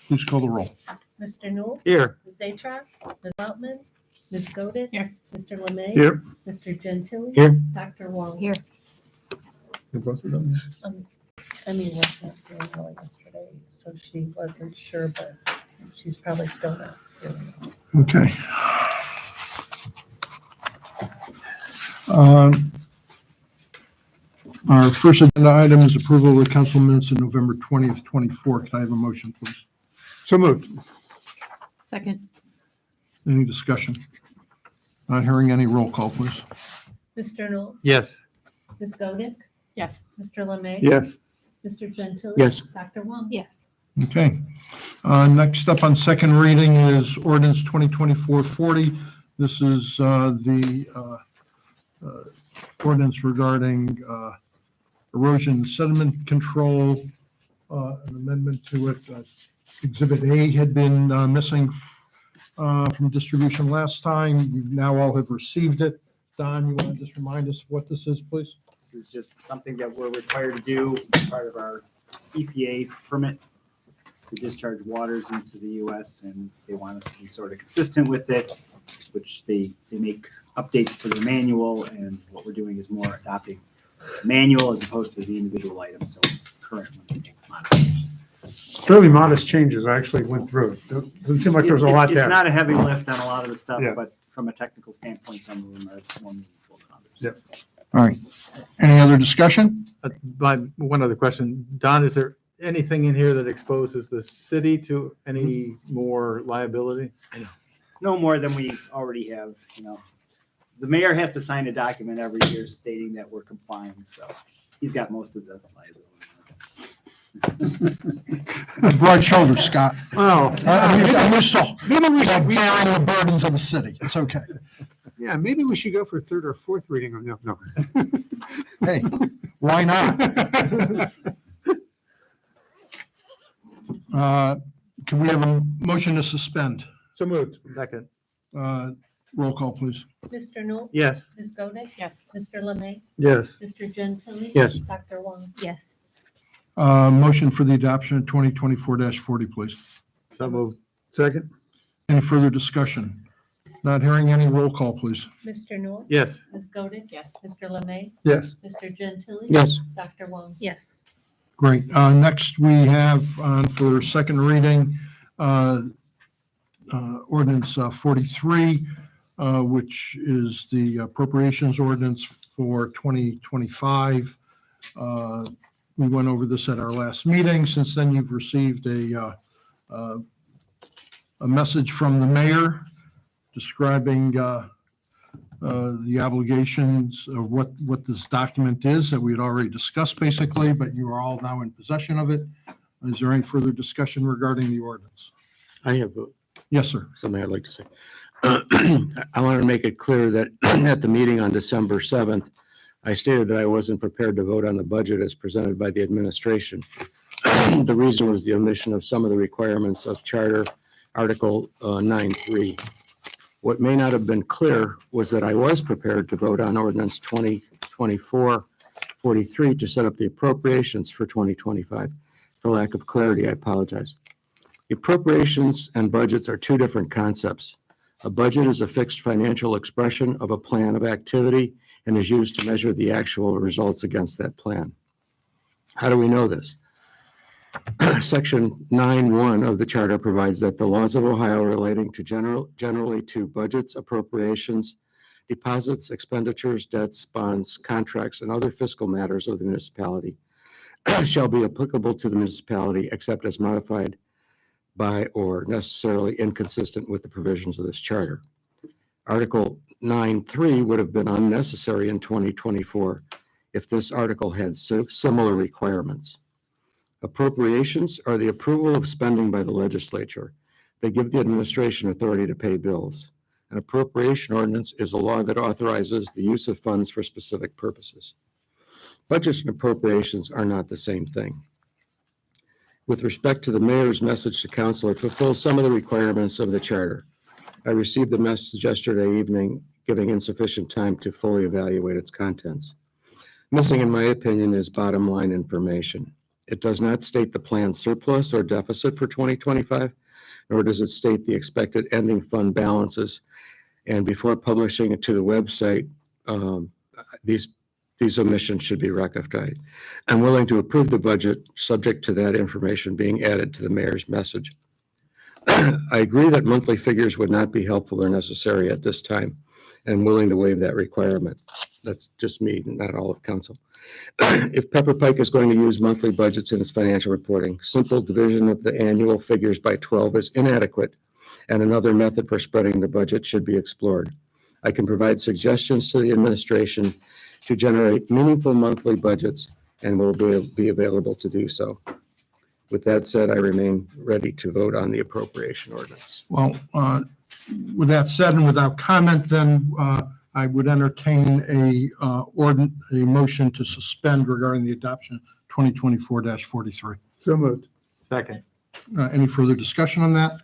Please call the roll. Mr. Newell? Here. Ms. Atrac? Ms. Weltman? Ms. Godin? Here. Mr. Lemay? Here. Mr. Gentili? Here. Dr. Wong? Here. Both of them? Emmy wasn't feeling well yesterday, so she wasn't sure, but she's probably still not feeling well. Okay. Our first agenda item is approval of the council minutes of November 20th, 24. Can I have a motion, please? So moved. Second. Any discussion? Not hearing any. Roll call, please. Mr. Newell? Yes. Ms. Godin? Yes. Mr. Lemay? Yes. Mr. Gentili? Yes. Dr. Wong? Yes. Okay. Next up on second reading is ordinance 2024-40. This is the ordinance regarding erosion sediment control, an amendment to it. Exhibit A had been missing from distribution last time. You now all have received it. Don, you want to just remind us what this is, please? This is just something that we're required to do as part of our EPA permit to discharge waters into the US, and they want us to be sort of consistent with it, which they make updates to the manual, and what we're doing is more adopting manual as opposed to the individual items, so current modifications. Fairly modest changes. I actually went through it. Doesn't seem like there's a lot It's there. not a heavy lift on a lot of the stuff, Yeah. but from a technical standpoint, some of them are more meaningful than others. Yep. All right. Any other discussion? One other question. Don, is there anything in here that exposes the city to any more liability? No more than we already have, you know. The mayor has to sign a document every year stating that we're complying, so he's got most of the liability. Broad shoulders, Scott. Well, I'm used to maybe we should, bearing the burdens of the city. It's okay. yeah, maybe we should go for third or fourth reading on that. No. Hey, why not? Can we have a motion to suspend? So moved. Second. Roll call, please. Mr. Newell? Yes. Ms. Godin? Yes. Mr. Lemay? Yes. Mr. Gentili? Yes. Dr. Wong? Yes. Motion for the adoption of 2024-40, please. So moved. Second. Any further discussion? Not hearing any. Roll call, please. Mr. Newell? Yes. Ms. Godin? Yes. Mr. Lemay? Yes. Mr. Gentili? Yes. Dr. Wong? Yes. Great. Next, we have for second reading, ordinance 43, which is the appropriations ordinance for 2025. We went over this at our last meeting. Since then, you've received a message from the mayor describing the obligations of what this document is that we had already discussed basically, but you are all now in possession of it. Is there any further discussion regarding the ordinance? I have Yes, sir. something I'd like to say. I want to make it clear that at the meeting on December 7th, I stated that I wasn't prepared to vote on the budget as presented by the administration. The reason was the omission of some of the requirements of Charter Article 9.3. What may not have been clear was that I was prepared to vote on Ordinance 2024-43 to set up the appropriations for 2025. For lack of clarity, I apologize. The appropriations and budgets are two different concepts. A budget is a fixed financial expression of a plan of activity and is used to measure the actual results against that plan. How do we know this? Section 9.1 of the charter provides that the laws of Ohio relating to generally to budgets, appropriations, deposits, expenditures, debts, bonds, contracts, and other fiscal matters of the municipality shall be applicable to the municipality except as modified by or necessarily inconsistent with the provisions of this charter. Article 9.3 would have been unnecessary in 2024 if this article had similar requirements. Appropriations are the approval of spending by the legislature. They give the administration authority to pay bills. An appropriation ordinance is a law that authorizes the use of funds for specific purposes. Budgets and appropriations are not the same thing. With respect to the mayor's message to council, it fulfills some of the requirements of the charter. I received the message yesterday evening, giving insufficient time to fully evaluate its contents. Missing, in my opinion, is bottom line information. It does not state the planned surplus or deficit for 2025, nor does it state the expected ending fund balances. And before publishing it to the website, these omissions should be rectified. I'm willing to approve the budget, subject to that information being added to the mayor's message. I agree that monthly figures would not be helpful or necessary at this time, and I'm willing to waive that requirement. That's just me, not all of council. If Pepper Pike is going to use monthly budgets in its financial reporting, simple division of the annual figures by 12 is inadequate, and another method for spreading the budget should be explored. I can provide suggestions to the administration to generate meaningful monthly budgets and will be available to do so. With that said, I remain ready to vote on the appropriation ordinance. Well, with that said and without comment, then I would entertain a motion to suspend regarding the adoption 2024-43. So moved. Second. Any further discussion on that?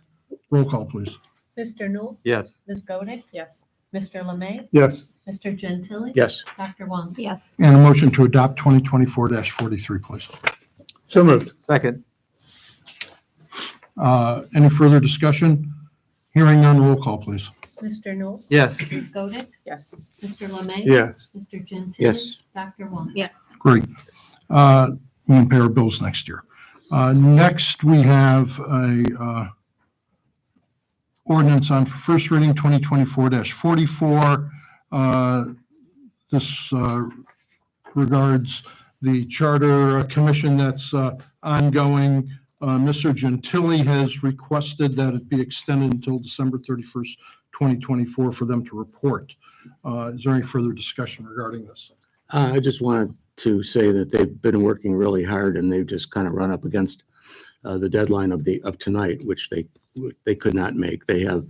Roll call, please. Mr. Newell? Yes. Ms. Godek? Yes. Mr. Lemay? Yes. Mr. Gentili? Yes. Dr. Wong? Yes. And a motion to adopt 2024-43, please. So moved. Second. Any further discussion? Hearing none, roll call, please. Mr. Newell? Yes. Ms. Godek? Yes. Mr. Lemay? Yes. Mr. Gentili? Yes. Dr. Wong? Yes. Great. We can pay our bills next year. Next, we have a ordinance on first reading 2024-44. This regards the Charter Commission that's ongoing. Mr. Gentili has requested that it be extended until December 31st, 2024 for them to report. Is there any further discussion regarding this? I just wanted to say that they've been working really hard and they've just kind of run up against the deadline of tonight, which they could not make. They have,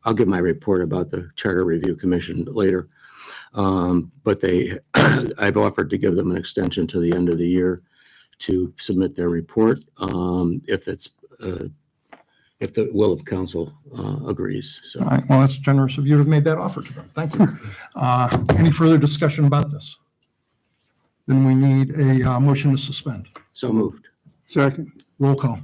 I'll give my report about the Charter Review Commission later. But I've offered to give them an extension to the end of the year to submit their report, if the will of council agrees. So. All right, well, that's generous of you to have made that offer to them. Thank you. Any further discussion about this? Then we need a motion to suspend. So moved. Second. Roll call.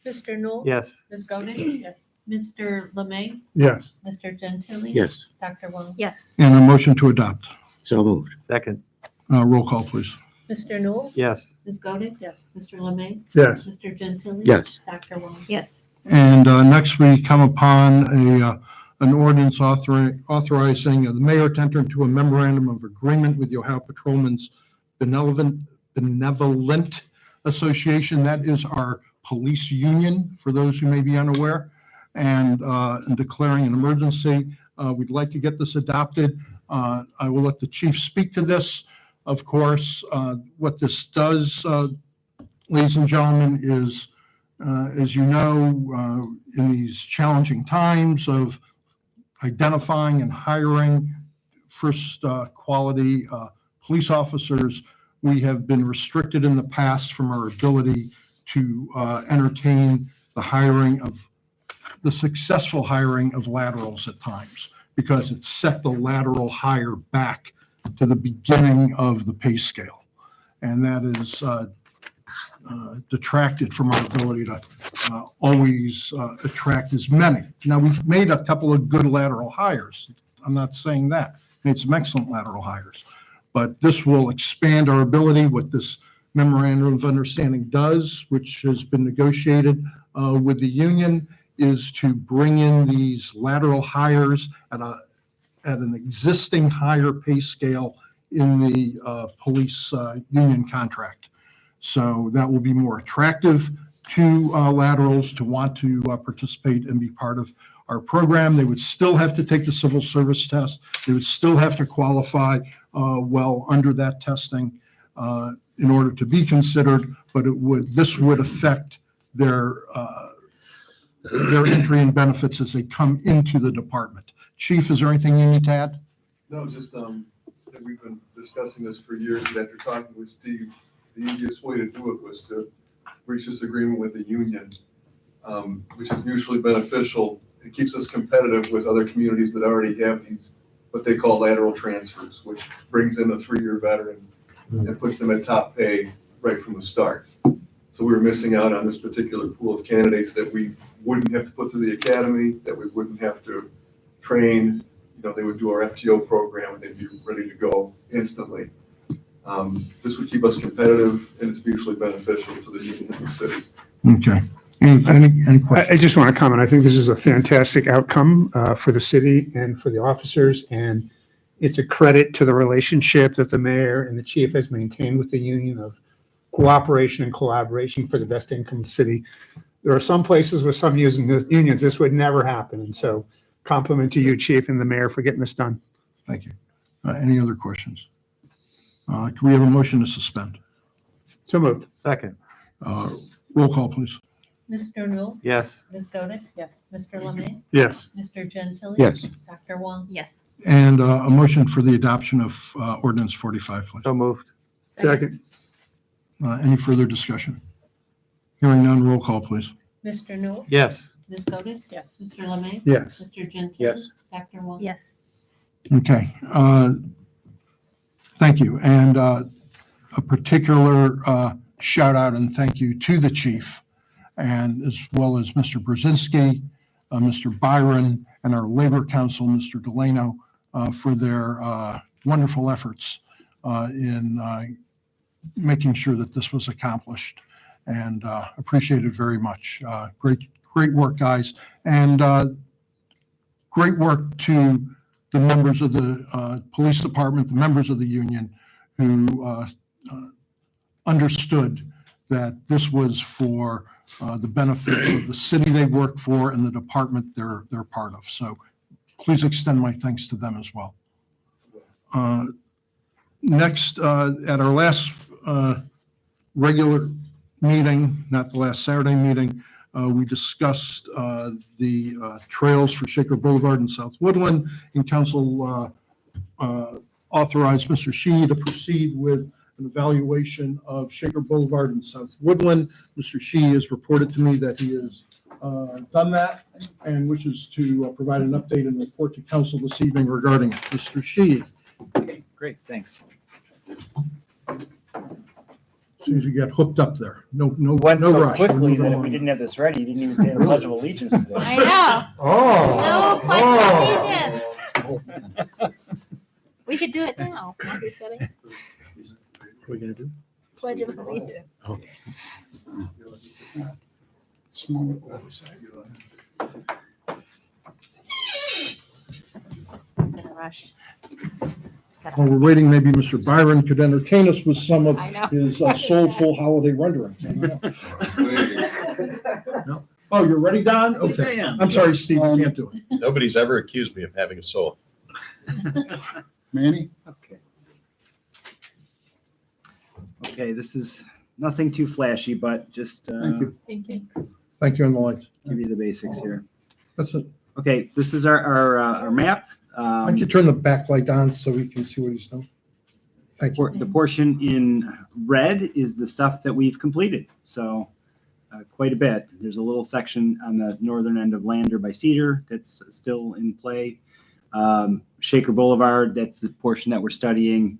Mr. Newell? Yes. Ms. Godek? Yes. Mr. Lemay? Yes. Mr. Gentili? Yes. Dr. Wong? Yes. And a motion to adopt. So moved. Second. Roll call, please. Mr. Newell? Yes. Ms. Godek? Yes. Mr. Lemay? Yes. Mr. Gentili? Yes. Dr. Wong? Yes. And next, we come upon an ordinance authorizing the mayor to enter into a memorandum of agreement with the Ohio Patrolmen's Benevolent Association. That is our police union, for those who may be unaware, and declaring an emergency. We'd like to get this adopted. I will let the chief speak to this. Of course, what this does, ladies and gentlemen, is, as you know, in these challenging times of identifying and hiring first quality police officers, we have been restricted in the past from our ability to entertain the successful hiring of laterals at times, because it set the lateral hire back to the beginning of the pay scale. And that is detracted from our ability to always attract as many. Now, we've made a couple of good lateral hires. I'm not saying that. Made some excellent lateral hires. But this will expand our ability. What this memorandum of understanding does, which has been negotiated with the union, is to bring in these lateral hires at an existing higher pay scale in the police union contract. So that will be more attractive to laterals to want to participate and be part of our program. They would still have to take the civil service test. They would still have to qualify well under that testing in order to be considered, but this would affect their entry and benefits as they come into the department. Chief, is there anything you need to add? No, just that we've been discussing this for years, and after talking with Steve, the easiest way to do it was to reach this agreement with the union, which is mutually beneficial. It keeps us competitive with other communities that already have these, what they call lateral transfers, which brings in a 3-year veteran and puts them at top pay right from the start. So we were missing out on this particular pool of candidates that we wouldn't have to put through the academy, that we wouldn't have to train. You know, they would do our FTO program and they'd be ready to go instantly. This would keep us competitive and it's mutually beneficial to the union and the city. Okay. Any questions? I just want to comment. I think this is a fantastic outcome for the city and for the officers. And it's a credit to the relationship that the mayor and the chief has maintained with the union of cooperation and collaboration for the best income of the city. There are some places with some unions, this would never happen. And so compliment to you, chief, and the mayor for getting this done. Thank you. Any other questions? Can we have a motion to suspend? So moved. Second. Roll call, please. Mr. Newell? Yes. Ms. Godek? Yes. Mr. Lemay? Yes. Mr. Gentili? Yes. Dr. Wong? Yes. And a motion for the adoption of ordinance 45, please. So moved. Second. Any further discussion? Hearing none, roll call, please. Mr. Newell? Yes. Ms. Godek? Yes. Mr. Lemay? Yes. Mr. Gentili? Yes. Dr. Wong? Yes. Okay. Thank you. And a particular shout out and thank you to the chief and as well as Mr. Brzezinski, Mr. Byron, and our labor council, Mr. Delano, for their wonderful efforts in making sure that this was accomplished, and appreciate it very much. Great work, guys, and great work to the members of the police department, the members of the union who understood that this was for the benefit of the city they work for and the department they're part of. So please extend my thanks to them as well. Next, at our last regular meeting, not the last Saturday meeting, we discussed the trails for Shaker Boulevard and South Woodland, and council authorized Mr. Sheehy to proceed with an evaluation of Shaker Boulevard and South Woodland. Mr. Sheehy has reported to me that he has done that and wishes to provide an update and report to council this evening regarding it. Mr. Sheehy, Okay, great, thanks. as soon as you get hooked up there, no Went no so rush. We're quickly moving that if along. we didn't have this ready, you didn't even say the Pledge of Allegiance today. I know. Oh. No pledge of allegiance. We could do it now. Are we kidding? What are we going to do? Pledge of allegiance. In a rush. While we're waiting, maybe Mr. Byron could entertain us with some of I know. his soulful holiday renderings. No? Oh, you're ready, Don? Okay. I'm sorry, Steve, I can't do it. Nobody's ever accused me of having a soul. Manny? Okay. Okay, this is nothing too flashy, but just Thank you. Thank you. Thank you on the lights. give you the basics here. That's it. Okay, this is our map. I can turn the backlight on so we can see what he's doing. Thank you. The portion in red is the stuff that we've completed. So quite a bit. There's a little section on the northern end of Lander by Cedar that's still in play. Shaker Boulevard, that's the portion that we're studying.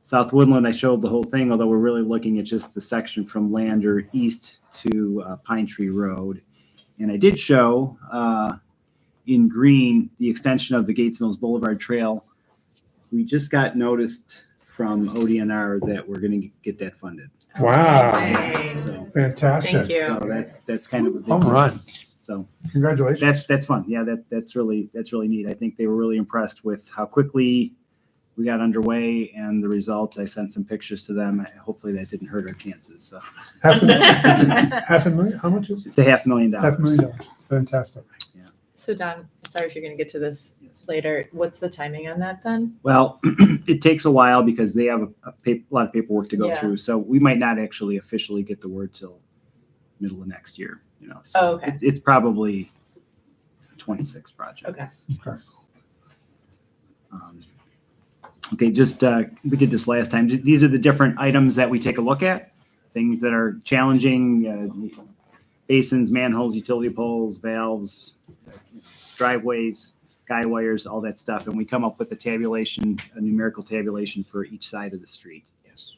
South Woodland, I showed the whole thing, although we're really looking at just the section from Lander east to Pine Tree Road. And I did show in green the extension of the Gates Mills Boulevard Trail. We just got noticed from ODNR that we're going to get that funded. Wow. So, Fantastic. Thank you. so that's kind of a big Home run. So Congratulations. that's fun. Yeah, that's really neat. I think they were really impressed with how quickly we got underway and the results. I sent some pictures to them. Hopefully that didn't hurt our chances. So $500,000? How much is it? it's $500,000. $500,000. Fantastic. So Don, sorry if you're going to get to this later. What's the timing on that then? Well, it takes a while because they have a lot of paperwork to go Yeah. through. So we might not actually officially get the word till middle of next year. So Oh, okay. it's probably a 26 project. Okay. Okay, just we did this last time. These are the different items that we take a look at. Things that are challenging: basins, manholes, utility poles, valves, driveways, guy wires, all that stuff, and we come up with a tabulation, a numerical tabulation for each side of the street. Yes.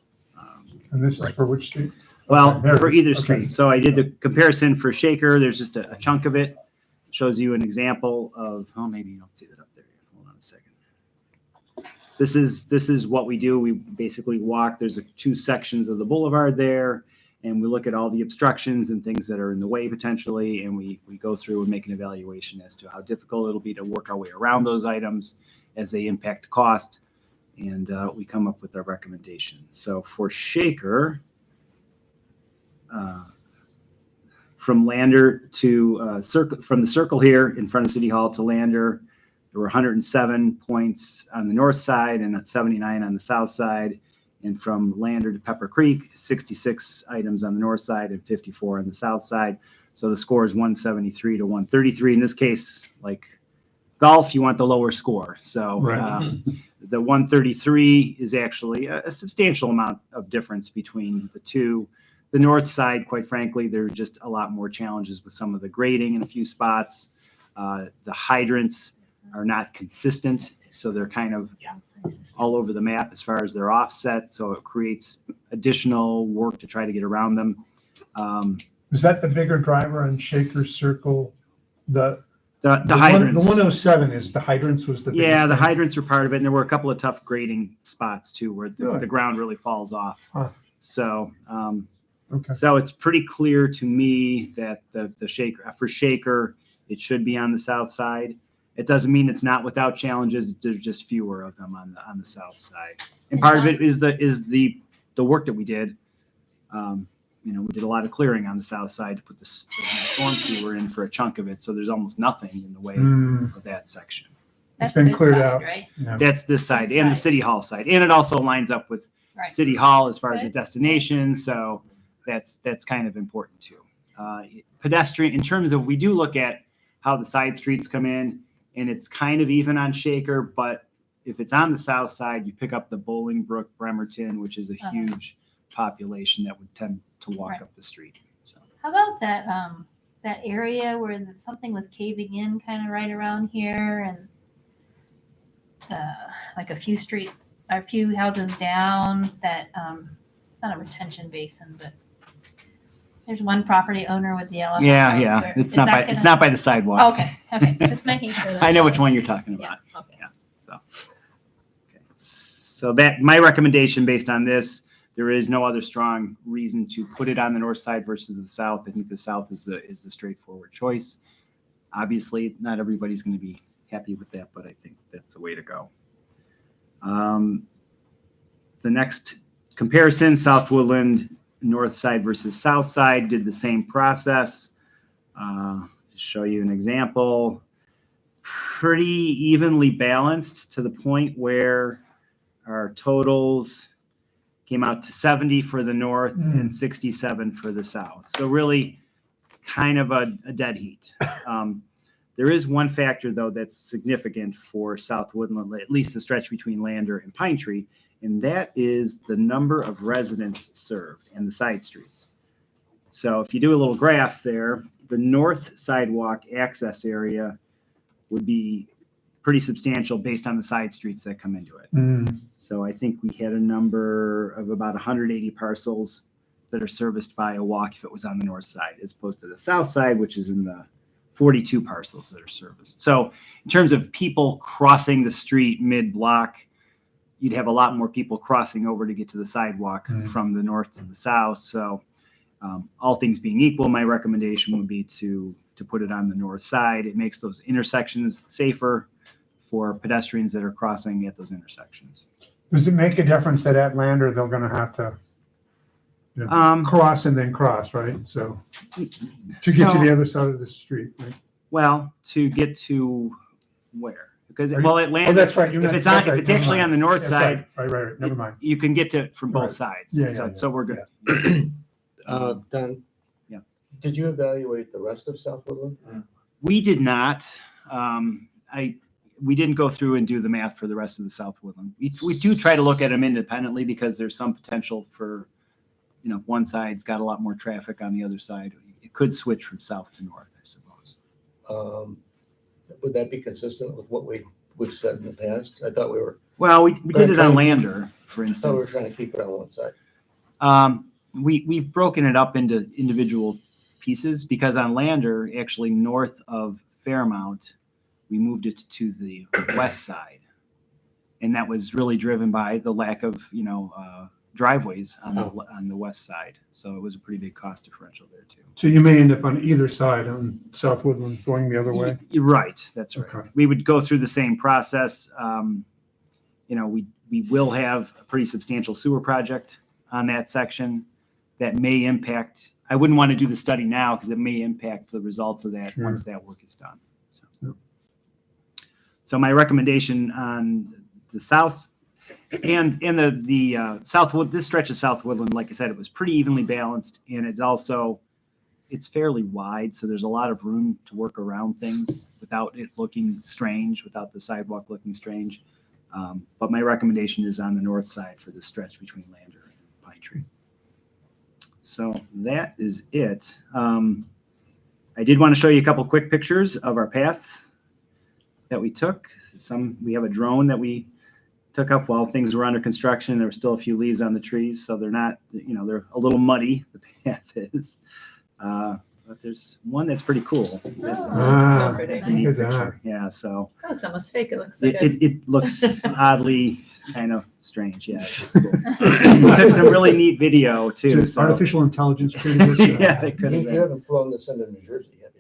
And this is for which street? Well, Okay, there it for is. either Okay. street. So I did the comparison for Shaker. There's just a chunk of it. Shows you an example of, oh, maybe you don't see that up there. Hold on a second. This is what we do. We basically walk, there's two sections of the boulevard there, and we look at all the obstructions and things that are in the way potentially, and we go through and make an evaluation as to how difficult it'll be to work our way around those items as they impact cost, and we come up with our recommendations. So for Shaker, from Lander to Circle, from the Circle here in front of City Hall to Lander, there were 107 points on the north side and 79 on the south side. And from Lander to Pepper Creek, 66 items on the north side and 54 on the south side. So the score is 173 to 133. In this case, like golf, you want the lower score. So Right. the 133 is actually a substantial amount of difference between the two. The north side, quite frankly, there are just a lot more challenges with some of the grading in a few spots. The hydrants are not consistent, so they're kind of all over the map as far as their offset. So it creates additional work to try to get around them. Is that the bigger driver on Shaker Circle? The hydrants. The 107 is the hydrants was the biggest Yeah, the thing? hydrants are part of it, and there were a couple of tough grading spots too, where Really? the ground really falls off. Huh. So, Okay. so it's pretty clear to me that the Shaker, it should be on the south side. It doesn't mean it's not without challenges. There's just fewer of them on the south side, and part of it is the work that we did. We did a lot of clearing on the south side to put the storm sewer in for a chunk of it, so there's almost nothing in the way of that section. It's been this cleared side, out. Right? Yeah. That's this side This and the side. City Hall side, and it also lines up with Right. City Hall as far as a Good. destination. So that's kind of important too. Pedestrian, in terms of, we do look at how the side streets come in, and it's kind of even on Shaker, but if it's on the south side, you pick up the Bolingbrook, Bremerton, which is a huge population that would tend to walk Right. up the street. So How about that area where something was caving in kind of right around here and like a few streets, or a few houses down that, it's not a retention basin, but there's one property owner with the yellow. yeah, house. it's Is not that it's gonna- not by the sidewalk. Okay, just making sure. that- I know which one you're talking about. Yeah, okay. So, okay. So that my recommendation based on this, there is no other strong reason to put it on the north side versus the south. I think the south is the straightforward choice. Obviously, not everybody's going to be happy with that, but I think that's the way to go. The next comparison, South Woodland, north side versus south side, did the same process. Just show you an example. Pretty evenly balanced to the point where our totals came out to 70 for the north and 67 for the south. So really kind of a dead heat. There is one factor, though, that's significant for South Woodland, at least the stretch between Lander and Pine Tree, and that is the number of residents served and the side streets. So if you do a little graph there, the north sidewalk access area would be pretty substantial based on the side streets that come into it. So I think we had a number of about 180 parcels that are serviced by a walk if it was on the north side, as opposed to the south side, which is in the 42 parcels that are serviced. So in terms of people crossing the street mid-block, you'd have a lot more people crossing over to get to the sidewalk from the north to the south. So all things being equal, my recommendation would be to put it on the north side. It makes those intersections safer for pedestrians that are crossing at those intersections. Does it make a difference that at Lander, they're gonna have to cross and then cross, right? So to get to the other side of the street, right? Well, to get to where? Because, Are you- well, Atlanta. Oh, that's right. If it's on, if it's actually on the north That's side, Right, never mind. you can get to it from both Right. sides. Yeah, So, yeah. so we're good. Don? Yeah. Did you evaluate the rest of South Woodland? We did not. We didn't go through and do the math for the rest of the South Woodland. We do try to look at them independently because there's some potential for, if one side's got a lot more traffic on the other side, it could switch from south to north, I suppose. Would that be consistent with what we've said in the past? I thought we were Well, we did it on trying to- Lander, for I thought we were instance. trying to keep it on one side. we've broken it up into individual pieces because on Lander, actually north of Fairmount, we moved it to the west side. And that was really driven by the lack of, driveways on the west side. So it was a pretty big cost differential there too. So you may end up on either side on South Woodland going the other way? You're right. That's right. Okay. We would go through the same process. We will have a pretty substantial sewer project on that section that may impact, I wouldn't want to do the study now because it may impact the results of that Sure. once that work is done. So, Yep. so my recommendation on the south and the Southwood, this stretch of South Woodland, like I said, it was pretty evenly balanced, and it's fairly wide, so there's a lot of room to work around things without it looking strange, without the sidewalk looking strange. But my recommendation is on the north side for the stretch between Lander and Pine Tree. So that is it. I did want to show you a couple quick pictures of our path that we took. We have a drone that we took up while things were under construction. There were still a few leaves on the trees, so they're not, they're a little muddy, the path is. But there's one that's pretty cool. That's so pretty. that's a neat Look at picture. Yeah, so That looks almost fake. It looks like it looks oddly kind of strange. Yeah. It's cool. We took some really neat video too. Just So. artificial intelligence created this? Yeah, it could have You been. haven't flown this into New Jersey yet.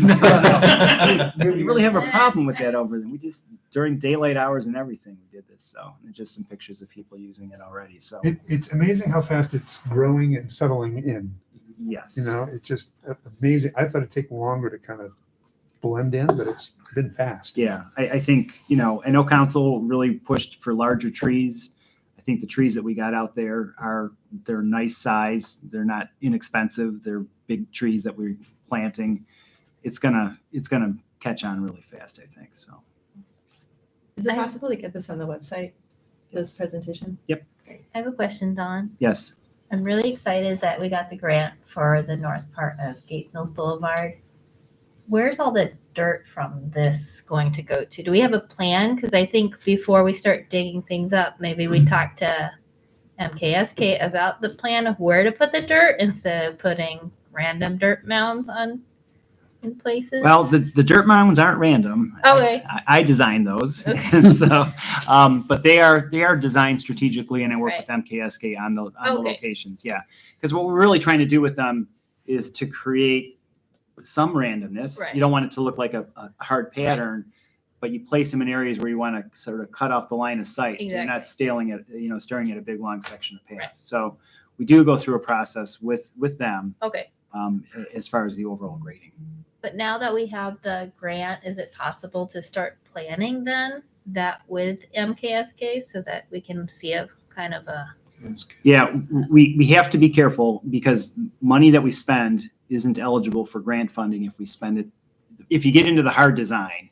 No. We really have a problem with that over there. We just, during daylight hours and everything, we did this. So there's just some pictures of people using it already. So It's amazing how fast it's growing and settling in. yes. It's just amazing. I thought it'd take longer to kind of blend in, but it's been fast. Yeah, I think, I know council really pushed for larger trees. I think the trees that we got out there they're nice size. They're not inexpensive. They're big trees that we're planting. It's gonna catch on really fast, I think. So Is it possible to get this on the website? This presentation? I have a question, Dawn. yes. I'm really excited that we got the grant for the north part of Gates Mills Boulevard. Where's all the dirt from this going to go to? Do we have a plan? Because I think before we start digging things up, maybe we talk to MKSK about the plan of where to put the dirt instead of putting random dirt mounds in places. Well, the dirt mounds aren't random. Okay. I designed those. Okay. So, but they are designed strategically, and I work with MKSK on the Okay. locations. Yeah, because what we're really trying to do with them is to create some randomness. Right. You don't want it to look like a hard pattern, but you place them in areas where you want to sort of cut off the line of sight, so you're not staring at a big long section of path. Right. So we do go through a process with them Okay. as far as the overall grading. But now that we have the grant, is it possible to start planning then that with MKSK so that we can see a kind of a, Yeah, we have to be careful because money that we spend isn't eligible for grant funding if we spend it. If you get into the hard design,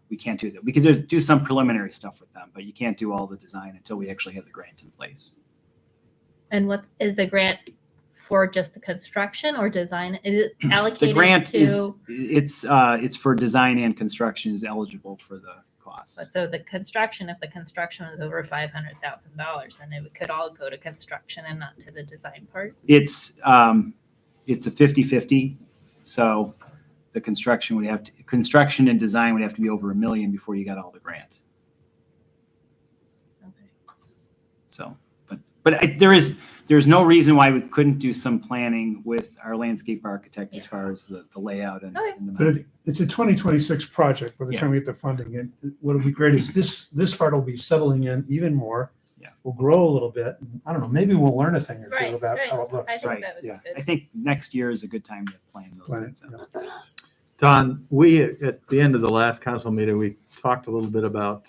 we can't do that. We could just do some preliminary stuff with them, but you can't do all the design until we actually have the grant in place. and what is the grant for, just the construction or design? Is it allocated The grant to? it's for design and construction is eligible for the cost. So the construction, if the construction was over $500,000, then it could all go to construction and not to the design part? It's a 50-50. So the construction and design would have to be over $1 million before you got all the grant. Okay. So, but there's no reason why we couldn't do some planning with our landscape architect as far as the layout and, Okay. and the But it's a 2026 project by the Yeah. time we get the funding. And what'll be great is this part will be settling in even more. Yeah. We'll grow a little bit. I don't know, maybe we'll learn a thing or two Right, about right. how it looks. I think Right. that would Yeah. be I good. think next year is a good time to plan those Plan it, things out. yeah. Don, we, at the end of the last council meeting, we talked a little bit about,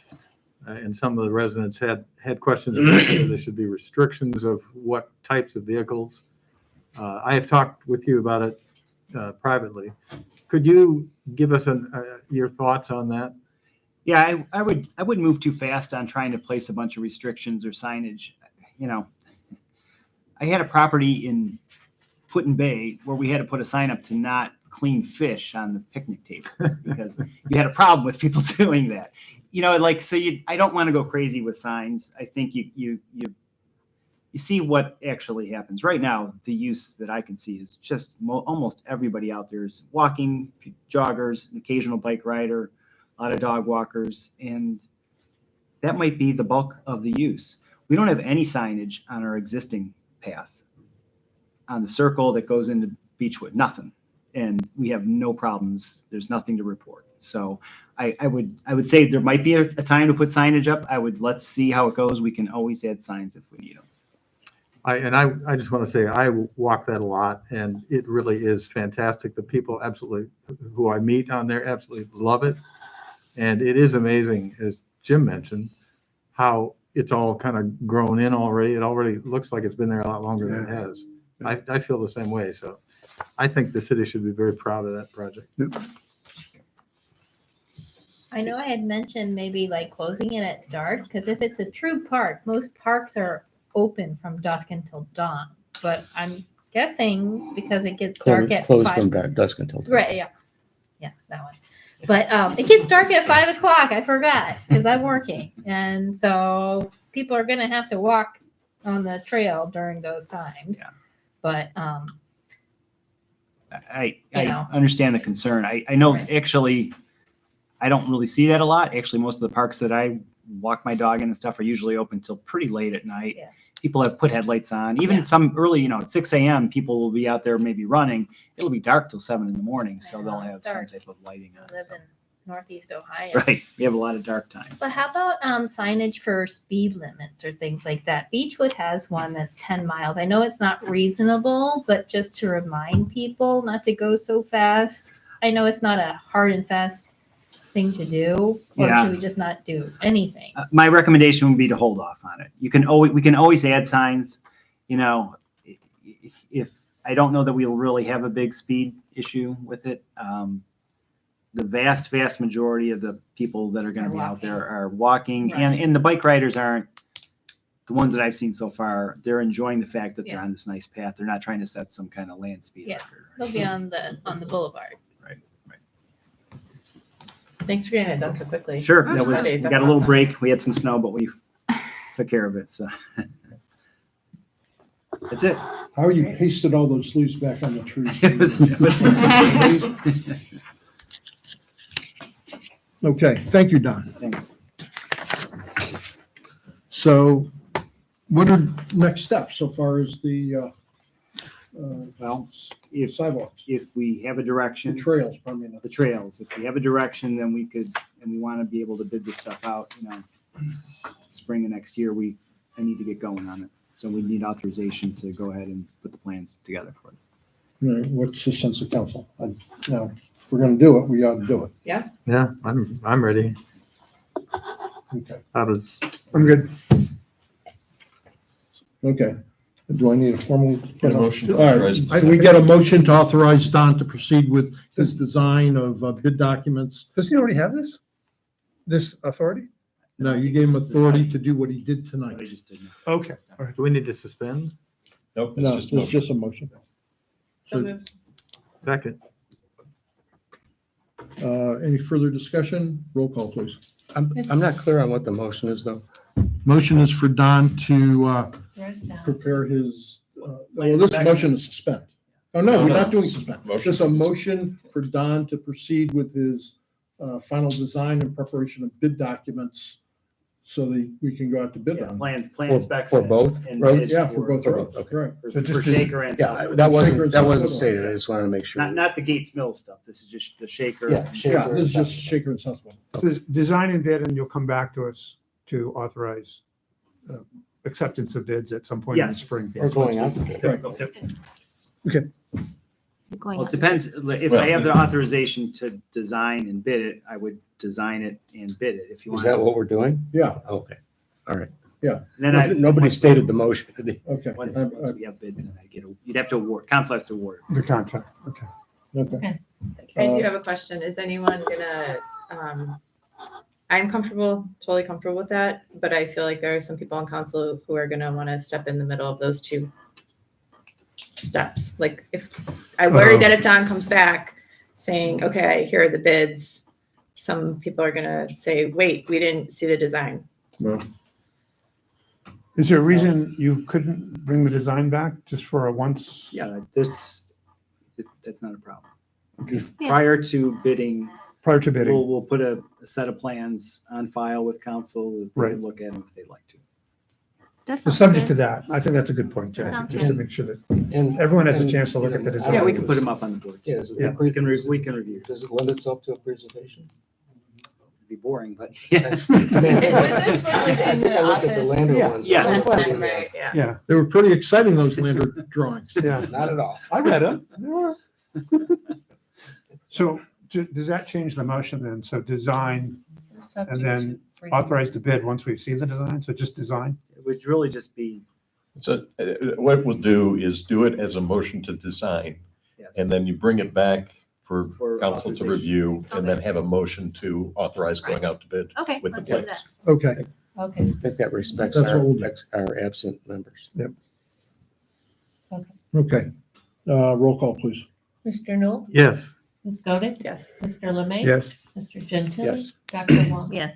and some of the residents had questions about whether there should be restrictions of what types of vehicles. I have talked with you about it privately. Could you give us your thoughts on that? Yeah, I wouldn't move too fast on trying to place a bunch of restrictions or signage. I had a property in Putin Bay where we had to put a sign up to not clean fish on the picnic tables because you had a problem with people doing that. I don't want to go crazy with signs. I think you see what actually happens. Right now, the use that I can see is just almost everybody out there is walking, joggers, an occasional bike rider, a lot of dog walkers, and that might be the bulk of the use. We don't have any signage on our existing path, on the circle that goes into Beechwood, nothing. And we have no problems. There's nothing to report. So I would say there might be a time to put signage up. Let's see how it goes. We can always add signs if we need them. I just want to say, I walk that a lot, and it really is fantastic. The people absolutely, who I meet on there, absolutely love it. And it is amazing, as Jim mentioned, how it's all kind of grown in already. It already looks like it's been there a lot longer than it has. I feel the same way. So I think the city should be very proud of that project. I know I had mentioned maybe like closing it at dark, because if it's a true park, most parks are open from dusk until dawn. But I'm guessing because it gets dark at Closed 5. from dusk until dawn. Right, yeah, that one. But it gets dark at 5 o'clock. I forgot because I'm working, and so people are gonna have to walk on the trail during those times. Yeah. But I You know. understand the concern. I know Right. actually, I don't really see that a lot. Actually, most of the parks that I walk my dog in and stuff are usually open till pretty late at night. Yeah. People have put headlights on. Even Yeah. some early, at 6 a.m., people will be out there maybe running. It'll be dark till 7 in the morning, so I they'll know, have it's some dark. type of lighting I on. live so. in Northeast Ohio. Right. We have a lot of dark times. But how about signage for speed limits or things like that? Beechwood has one that's 10 miles. I know it's not reasonable, but just to remind people not to go so fast. I know it's not a hard and fast thing to do, or Yeah. should we just not do anything? My recommendation would be to hold off on it. We can always add signs. If I don't know that we'll really have a big speed issue with it. The vast majority of the people that are going to Are be out walking. there are walking, Right. and the bike riders aren't the ones that I've seen so far. They're enjoying the fact that they're Yeah. on this nice path. They're not trying to set some kind of land speed Yeah. record. They'll be on the boulevard. Thanks for getting it done so quickly. Sure, Oh, we Sunday, got that's a little awesome. break. We had some snow, but we took care of it. So that's it. How you pasted all those leaves back on the trees? It was- Okay, thank you, Don. Thanks. So what are next steps so far as the Well, if sidewalks, we have a the direction, trails, I mean, the trails. If we have a direction, then we could, and we want to be able to bid this stuff out, spring of next year, I need to get going on it. So we need authorization to go ahead and put the plans together for it. what's the sense of council? Now, if we're gonna do it, we ought to do it. Yeah, I'm ready. Okay, How does, I'm good. okay. Do I need a formal? Get a motion to All right, authorize. can we get a motion to authorize Don to proceed with his design of bid documents? Does he already have this authority? No, you gave him authority to do what he did tonight. I just didn't. Okay, all right. do we need to suspend? Nope, it's No, just it's a motion. just a motion. So moved. Second. Any further discussion? Roll call, please. I'm not clear on what the motion is, though. Motion is for Don to prepare his, well, this motion is suspend. Oh, no, we're not doing suspend. Motion. Just a motion for Don to proceed with his final design and preparation of bid documents so that we can go out to bid on. Plan specs. For both and roads? bid Yeah, for both For roads, both, okay. correct. For So just- Shaker and Yeah, South. that Shaker wasn't and stated. I just wanted to make sure. Not the Gates Mill stuff. This is just the Shaker. Yeah, Shaker. Yeah, this is just Shaker and Southwood. So this design and bid, and you'll come back to us to authorize acceptance of bids at some point in the Yes. spring. Or going out to bid. Right. Well, it depends. If I have the authorization to design and bid it, I would design it and bid it if you Is want. that what we're doing? Yeah, Okay, all right. Then I. Nobody stated the motion. did they? okay. Once we have bids, then you'd have to award, council has to award. The contract, okay. Okay. I do have a question. Is anyone gonna, I'm totally comfortable with that, but I feel like there are some people on council who are gonna wanna step in the middle of those two steps. Like if, I worry that if Don comes back saying, okay, here are the bids, some people are gonna say, wait, we didn't see the design. Well, Is there a reason you couldn't bring the design back just for a once? Yeah, that's not a problem. Okay. Yeah. Prior to bidding, Prior to bidding? we'll put a set of plans on file with council that they Right. can look at them if they'd like to. That So sounds subject to good. that, I think that's a good point, Jack, Sounds just to good. make sure that And everyone has a and, chance to look you at the know, design. Yeah, we can put them up on the board. Yeah, is it- Yeah. We can review. Does it lend itself to a presentation? It'd be boring, but yeah. Was this what was in the I looked at the office? Lander Yeah. ones. Yeah. Last Pretty, time, right, yeah. Yeah, They were pretty exciting, those Lander drawings. yeah. Not at all. I read them. So does that change the motion then? So design, The subject and then should bring- authorize to bid once we've seen the design? So just design? It would really just be, So what we'll do is do it as a motion to design, yes. and then you bring it back for For council to authorization. review, and then Okay. have a motion to authorize going out to bid. Okay, with the let's do plans. that. Okay, Okay, I think that respects That's what we'll do. our absent members. okay. Roll call, please. Mr. Knoll, Yes. Ms. Godek, Yes. Mr. Lemay. Yes. Mr. Gentili. Yes. Dr. Wong. Yes.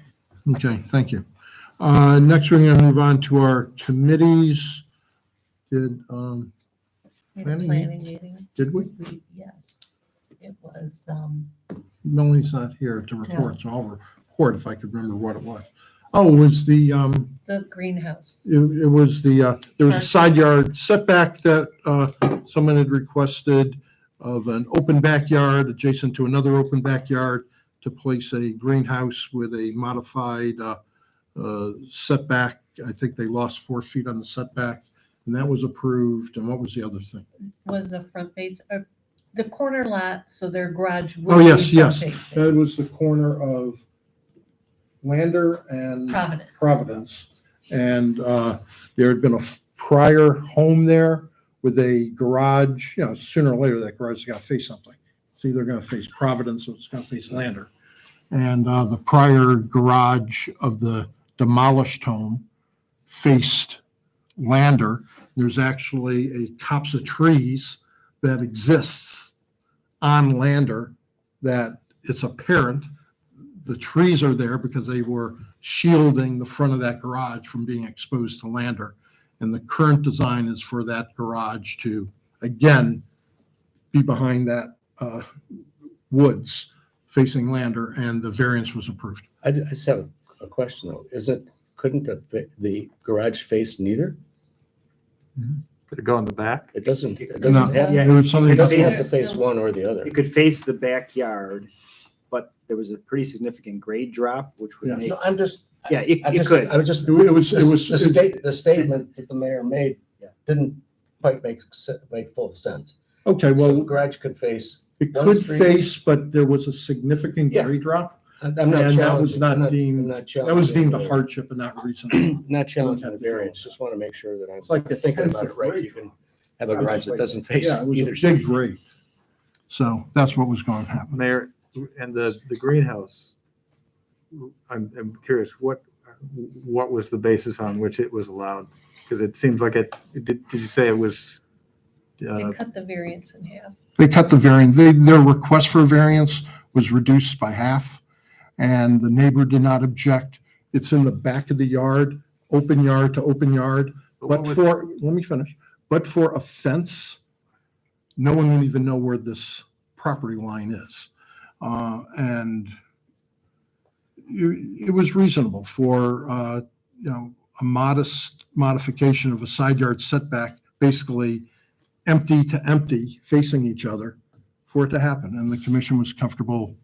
Okay, thank you. Next, we're going to move on to our committees. Did, We had a Planning planning meeting. did we? Yes, it was, Melanie's not here to report, so I'll report if I could remember what it was. Oh, it was the, greenhouse. it was the, there was a side yard setback that someone had requested of an open backyard adjacent to another open backyard to place a greenhouse with a modified setback. I think they lost 4 feet on the setback, and that was approved. And what was the other thing? Was a front face, the corner lot, so their garage. would Oh, be yes, yes. front-facing. That was the corner of Lander and Providence. Providence. And there had been a prior home there with a garage, sooner or later that garage has got to face something. It's either going to face Providence or it's going to face Lander. And the prior garage of the demolished home faced Lander. There's actually a copse of trees that exists on Lander that it's apparent the trees are there because they were shielding the front of that garage from being exposed to Lander. And the current design is for that garage to, again, be behind that woods facing Lander, and the variance was approved. I just have a question though. Couldn't the garage face neither? Could it go in the back? It doesn't No, have, there was it something, doesn't have to face one or the other. It could face the backyard, but there was a pretty significant grade drop, which would Yeah. make, No, I'm just. yeah, it I it could. I was just. it was, The statement that the mayor made Yeah. didn't quite make full sense. okay, So the well, garage could face, it one could street- face, but there was a significant Yeah. grade drop. I'm And not that was challenging. not I'm not- deemed- I'm not That was challenging deemed a the- hardship and not reasonable. Not challenging the variance, just want to make sure that I'm It's like a thinking about 10-foot it right. grade You can have a garage that doesn't face Yeah, it was a either big street. grade. So that's what was going to happen. Mayor, and the greenhouse, I'm curious, what was the basis on which it was allowed? Because it seems like did you say it was, They cut the variance in half. They cut the variance, their request for variance was reduced by half, and the neighbor did not object. It's in the back of the yard, open yard to open yard, but for, let me finish, but for a fence, no one would even know where this property line is. And it was reasonable for, a modest modification of a side yard setback, basically empty to empty, facing each other, for it to happen. And the commission was comfortable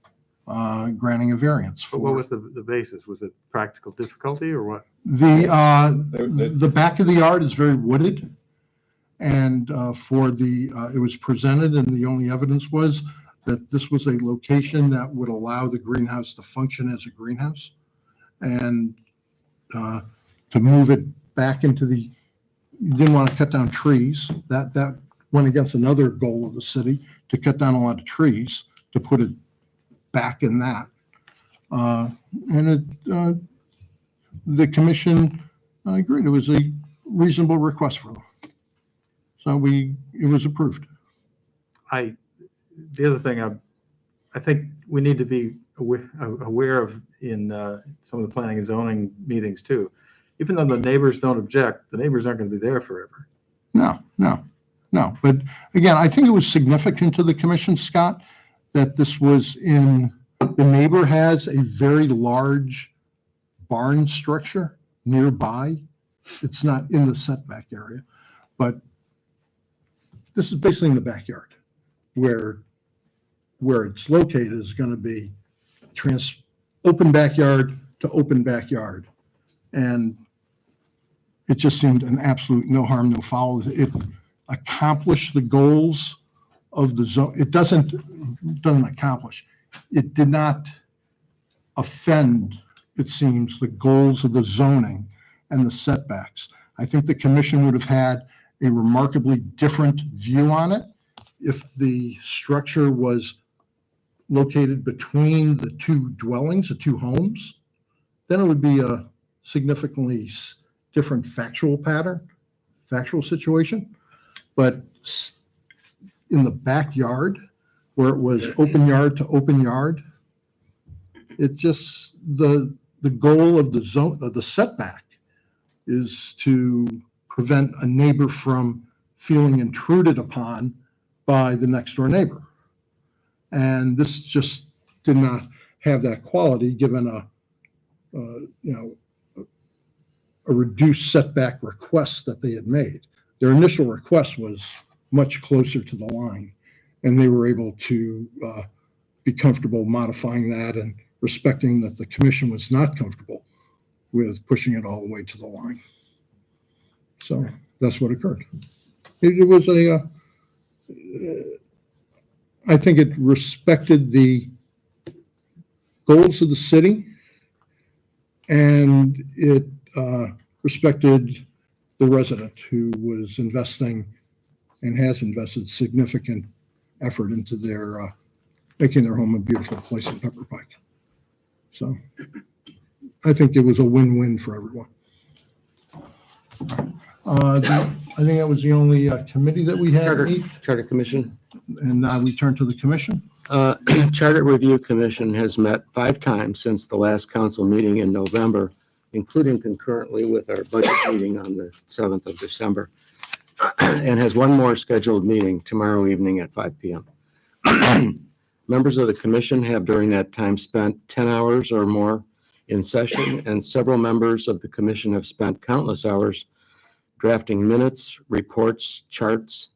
granting a variance but what for was the basis? Was it practical difficulty or what? the back of the yard is very wooded. And it was presented, and the only evidence was that this was a location that would allow the greenhouse to function as a greenhouse. And to move it back into you didn't want to cut down trees. That went against another goal of the city, to cut down a lot of trees, to put it back in that. The commission agreed. It was a reasonable request for them. So it was approved. The other thing I think we need to be aware of in some of the planning and zoning meetings too, even though the neighbors don't object, the neighbors aren't going to be there forever. No, no, no. But again, I think it was significant to the commission, Scott, that this was the neighbor has a very large barn structure nearby. It's not in the setback area, but this is basically in the backyard where it's located is going to be open backyard to open backyard. And it just seemed an absolute no harm, no foul. It accomplished the goals of the zone. It doesn't accomplish. It did not offend, it seems, the goals of the zoning and the setbacks. I think the commission would have had a remarkably different view on it if the structure was located between the two dwellings, the two homes. Then it would be a significantly different factual situation. But in the backyard, where it was open yard to open yard, it just, the goal of the zone, of the setback, is to prevent a neighbor from feeling intruded upon by the next door neighbor. And this just did not have that quality, given a reduced setback request that they had made. Their initial request was much closer to the line, and they were able to be comfortable modifying that and respecting that the commission was not comfortable with pushing it all the way to the line. So that's what occurred. It was I think it respected the goals of the city, and it respected the resident who was investing and has invested significant effort into their making their home a beautiful place in Pepper Pike. So I think it was a win-win for everyone. I think that was the only committee that we had. Charter Commission. And now we turn to the commission. Charter Review Commission has met 5 times since the last council meeting in November, including concurrently with our budget meeting on the 7th of December, and has one more scheduled meeting tomorrow evening at 5 p.m. Members of the commission have during that time spent 10 hours or more in session, and several members of the commission have spent countless hours drafting minutes, reports, charts,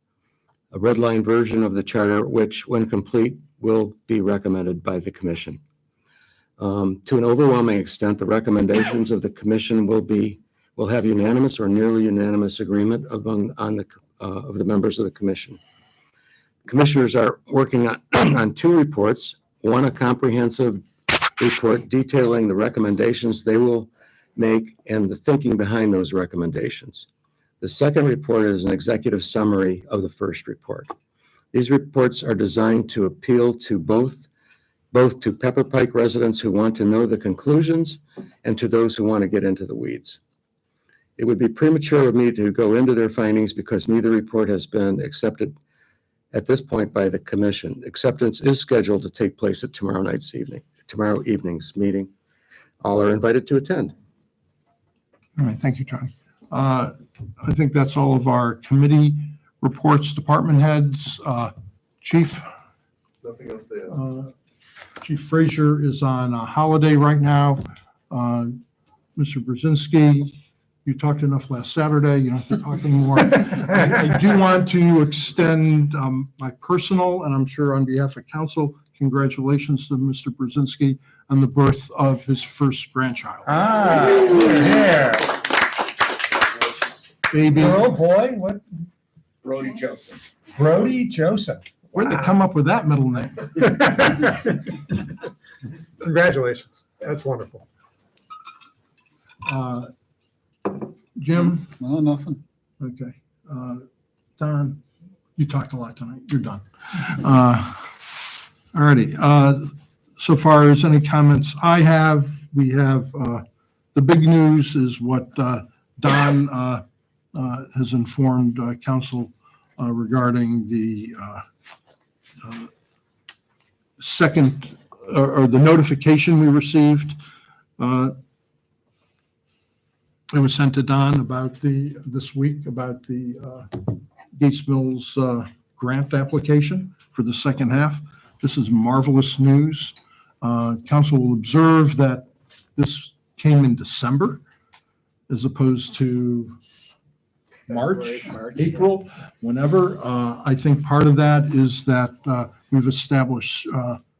a red line version of the charter, which, when complete, will be recommended by the commission. To an overwhelming extent, the recommendations of the commission will have unanimous or nearly unanimous agreement of the members of the commission. Commissioners are working on 2 reports, one a comprehensive report detailing the recommendations they will make and the thinking behind those recommendations. The second report is an executive summary of the first report. These reports are designed to appeal to both to Pepper Pike residents who want to know the conclusions and to those who want to get into the weeds. It would be premature of me to go into their findings because neither report has been accepted at this point by the commission. Acceptance is scheduled to take place at tomorrow evening's meeting. All are invited to attend. All right, thank you, Tony. I think that's all of our committee reports, department heads. Chief? Nothing else to add. Chief Frazier is on a holiday right now. Mr. Brzezinski, you talked enough last Saturday. You don't have to talk anymore. I do want to extend my personal, and I'm sure on behalf of council, congratulations to Mr. Brzezinski on the birth of his first grandchild. Yeah. Baby. Oh, boy, what? Brody Joseph. Brody Joseph. Where'd they come up with that middle name? Congratulations. That's wonderful. Jim? No, nothing. Okay. Don, you talked a lot tonight. You're done. All righty. So far as any comments I have, we have the big news is what Don has informed council regarding the second, or the notification we received It was sent to Don this week about the Gates Mills grant application for the second half. This is marvelous news. Council will observe that this came in December as opposed to March, April, whenever. I think part of that is that we've established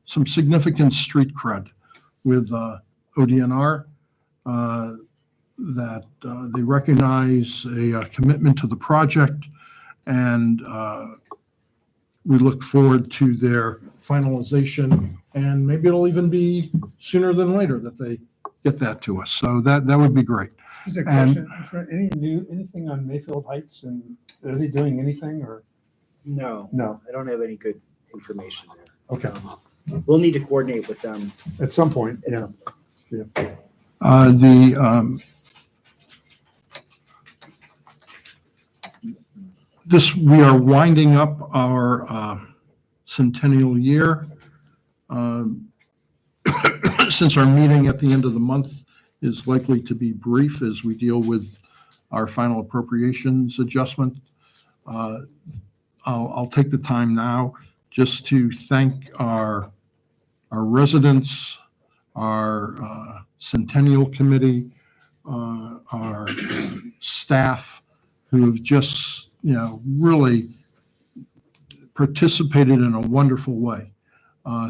some significant street cred with ODNR, that they recognize a commitment to the project, and we look forward to their finalization, and maybe it'll even be sooner than later that they get that to us. So that would be great. Is there And- question, is there anything on Mayfield Heights, and are they doing anything, or? No, No, I don't have any good information there. okay, We'll need to coordinate with them at some point, at yeah. some point. We are winding up our centennial year. Since our meeting at the end of the month is likely to be brief as we deal with our final appropriations adjustment, I'll take the time now just to thank our residents, our Centennial Committee, our staff who have just, really participated in a wonderful way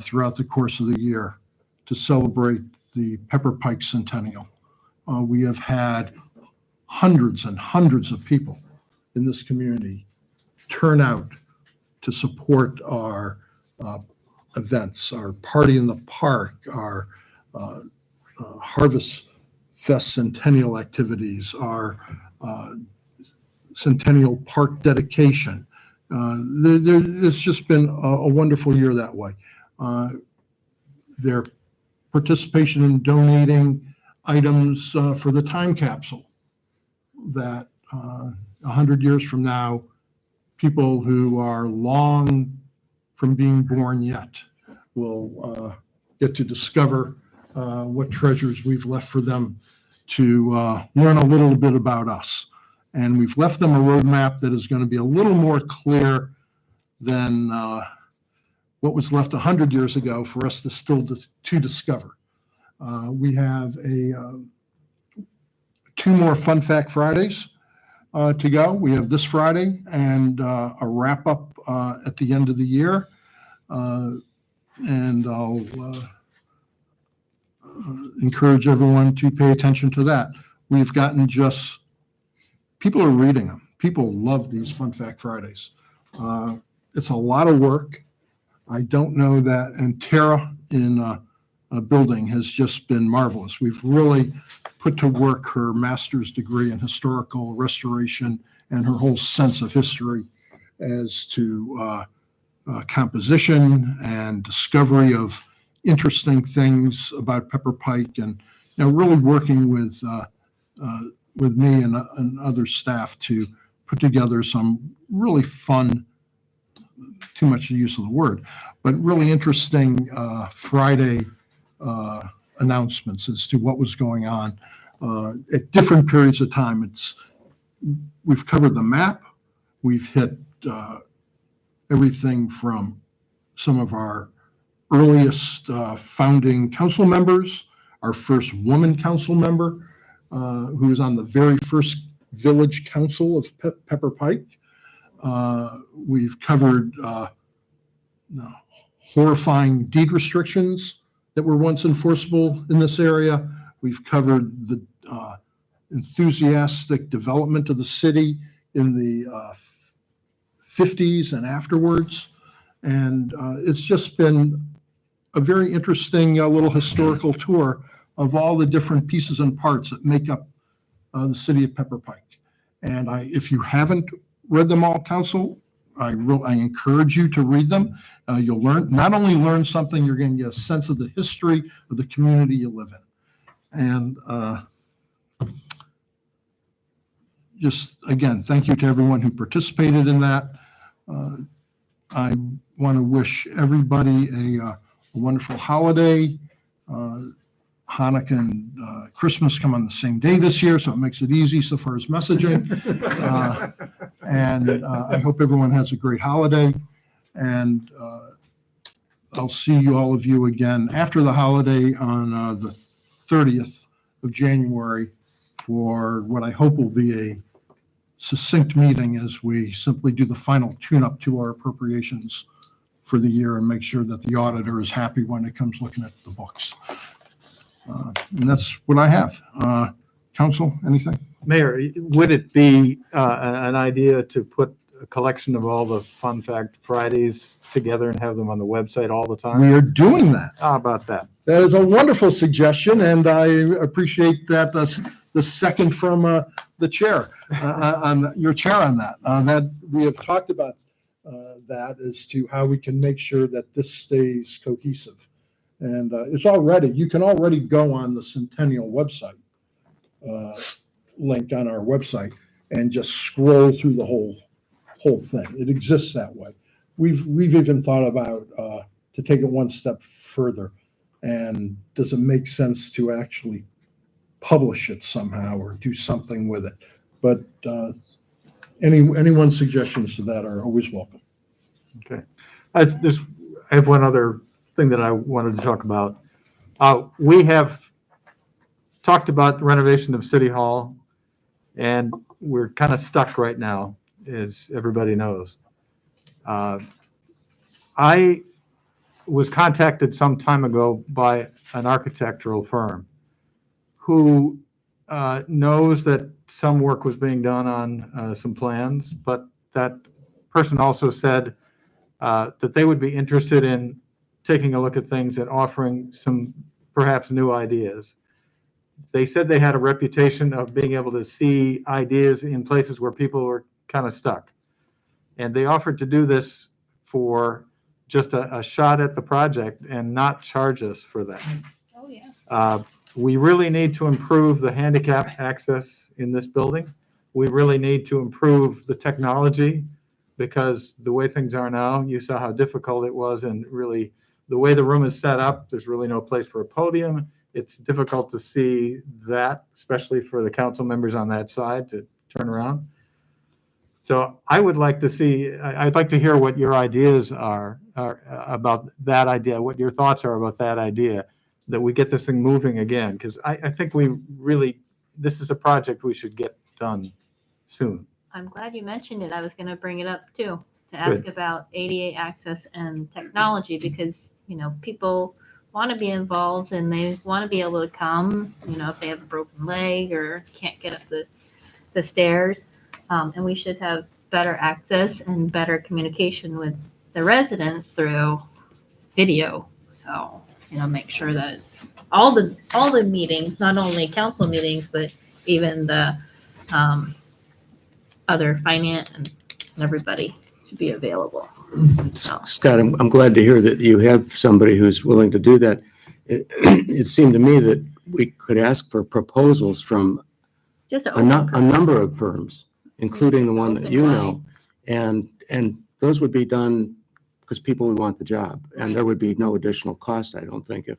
throughout the course of the year to celebrate the Pepper Pike Centennial. We have had hundreds and hundreds of people in this community turn out to support our events, our Party in the Park, our Harvest Fest Centennial activities, our Centennial Park dedication. It's just been a wonderful year that way. Their participation in donating items for the time capsule that 100 years from now, people who are long from being born yet will get to discover what treasures we've left for them to learn a little bit about us. And we've left them a roadmap that is going to be a little more clear than what was left 100 years ago for us to discover. We have 2 more Fun Fact Fridays to go. We have this Friday and a wrap up at the end of the year. And I'll encourage everyone to pay attention to that. We've gotten people are reading them. People love these Fun Fact Fridays. It's a lot of work. I don't know that, and Tara in a building has just been marvelous. We've really put to work her master's degree in historical restoration and her whole sense of history as to composition and discovery of interesting things about Pepper Pike, and really working with me and other staff to put together some really fun, too much use of the word, but really interesting Friday announcements as to what was going on at different periods of time. We've covered the map. We've hit everything from some of our earliest founding council members, our first woman council member, who was on the very first village council of Pepper Pike. We've covered horrifying deed restrictions that were once enforceable in this area. We've covered the enthusiastic development of the city in the 50s and afterwards. And it's just been a very interesting little historical tour of all the different pieces and parts that make up the city of Pepper Pike. And if you haven't read them all, council, I encourage you to read them. You'll not only learn something, you're going to get a sense of the history of the community you live in. And just, again, thank you to everyone who participated in that. I want to wish everybody a wonderful holiday. Hanukkah and Christmas come on the same day this year, so it makes it easy so far as messaging. And I hope everyone has a great holiday. And I'll see all of you again after the holiday on the 30th of January for what I hope will be a succinct meeting as we simply do the final tune-up to our appropriations for the year and make sure that the auditor is happy when it comes looking at the books. And that's what I have. Council, anything? Mayor, would it be an idea to put a collection of all the Fun Fact Fridays together and have them on the website all the time? We are doing that. How about that? That is a wonderful suggestion, and I appreciate that the second from the chair, on your chair on that. That we have talked about that as to how we can make sure that this stays cohesive. And it's already, you can already go on the Centennial website, link on our website, and just scroll through the whole thing. It exists that way. We've even thought about to take it one step further. And does it make sense to actually publish it somehow or do something with it? But anyone's suggestions to that are always welcome. Okay. I have one other thing that I wanted to talk about. We have talked about renovation of City Hall, and we're kind of stuck right now, as everybody knows. I was contacted some time ago by an architectural firm who knows that some work was being done on some plans, but that person also said that they would be interested in taking a look at things and offering some perhaps new ideas. They said they had a reputation of being able to see ideas in places where people were kind of stuck. And they offered to do this for just a shot at the project and not charge us for that. Oh, yeah. We really need to improve the handicap access in this building. We really need to improve the technology, because the way things are now, you saw how difficult it was, and really the way the room is set up, there's really no place for a podium. It's difficult to see that, especially for the council members on that side to turn around. So I would like to see, I'd like to hear what your ideas are about that idea, what your thoughts are about that idea, that we get this thing moving again, because I think we really, this is a project we should get done soon. I'm glad you mentioned it. I was going to bring it up too, to ask about ADA access and technology, because, you know, people want to be involved and they want to be able to come, you know, if they have a broken leg or can't get up the stairs. And we should have better access and better communication with the residents through video. So, you know, make sure that it's all the meetings, not only council meetings, but even the other finance and everybody should be available. So. Scott, I'm glad to hear that you have somebody who's willing to do that. It seemed to me that we could ask for proposals from Just a number of firms, including the one that you know, and those would be done because people would want the job, and there would be no additional cost, I don't think,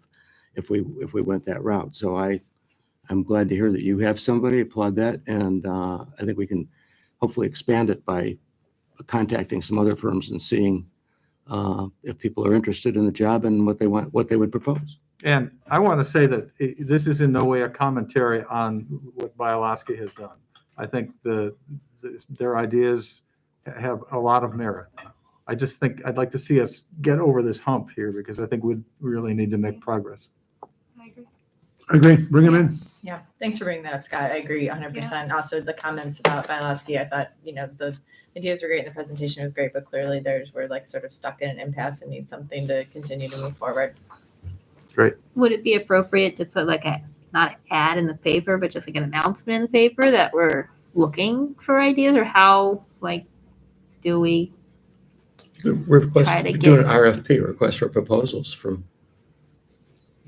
if we went that route. So I'm glad to hear that you have somebody. Applaud that, and I think we can hopefully expand it by contacting some other firms and seeing if people are interested in the job and what they would propose. And I want to say that this is in no way a commentary on what Bialoski has done. I think their ideas have a lot of merit. I just think I'd like to see us get over this hump here, because I think we really need to make progress. I agree. Bring them in. Yeah, thanks for bringing that up, Scott. I agree 100%. Also, the comments about Bialoski, I thought, you know, the ideas were great and the presentation was great, but clearly we're like sort of stuck in an impasse and need something to continue to move forward. Great. Would it be appropriate to put like not an ad in the paper, but just like an announcement in the paper that we're looking for ideas, or how, like, do we Request, try to do get an RFP, request for proposals from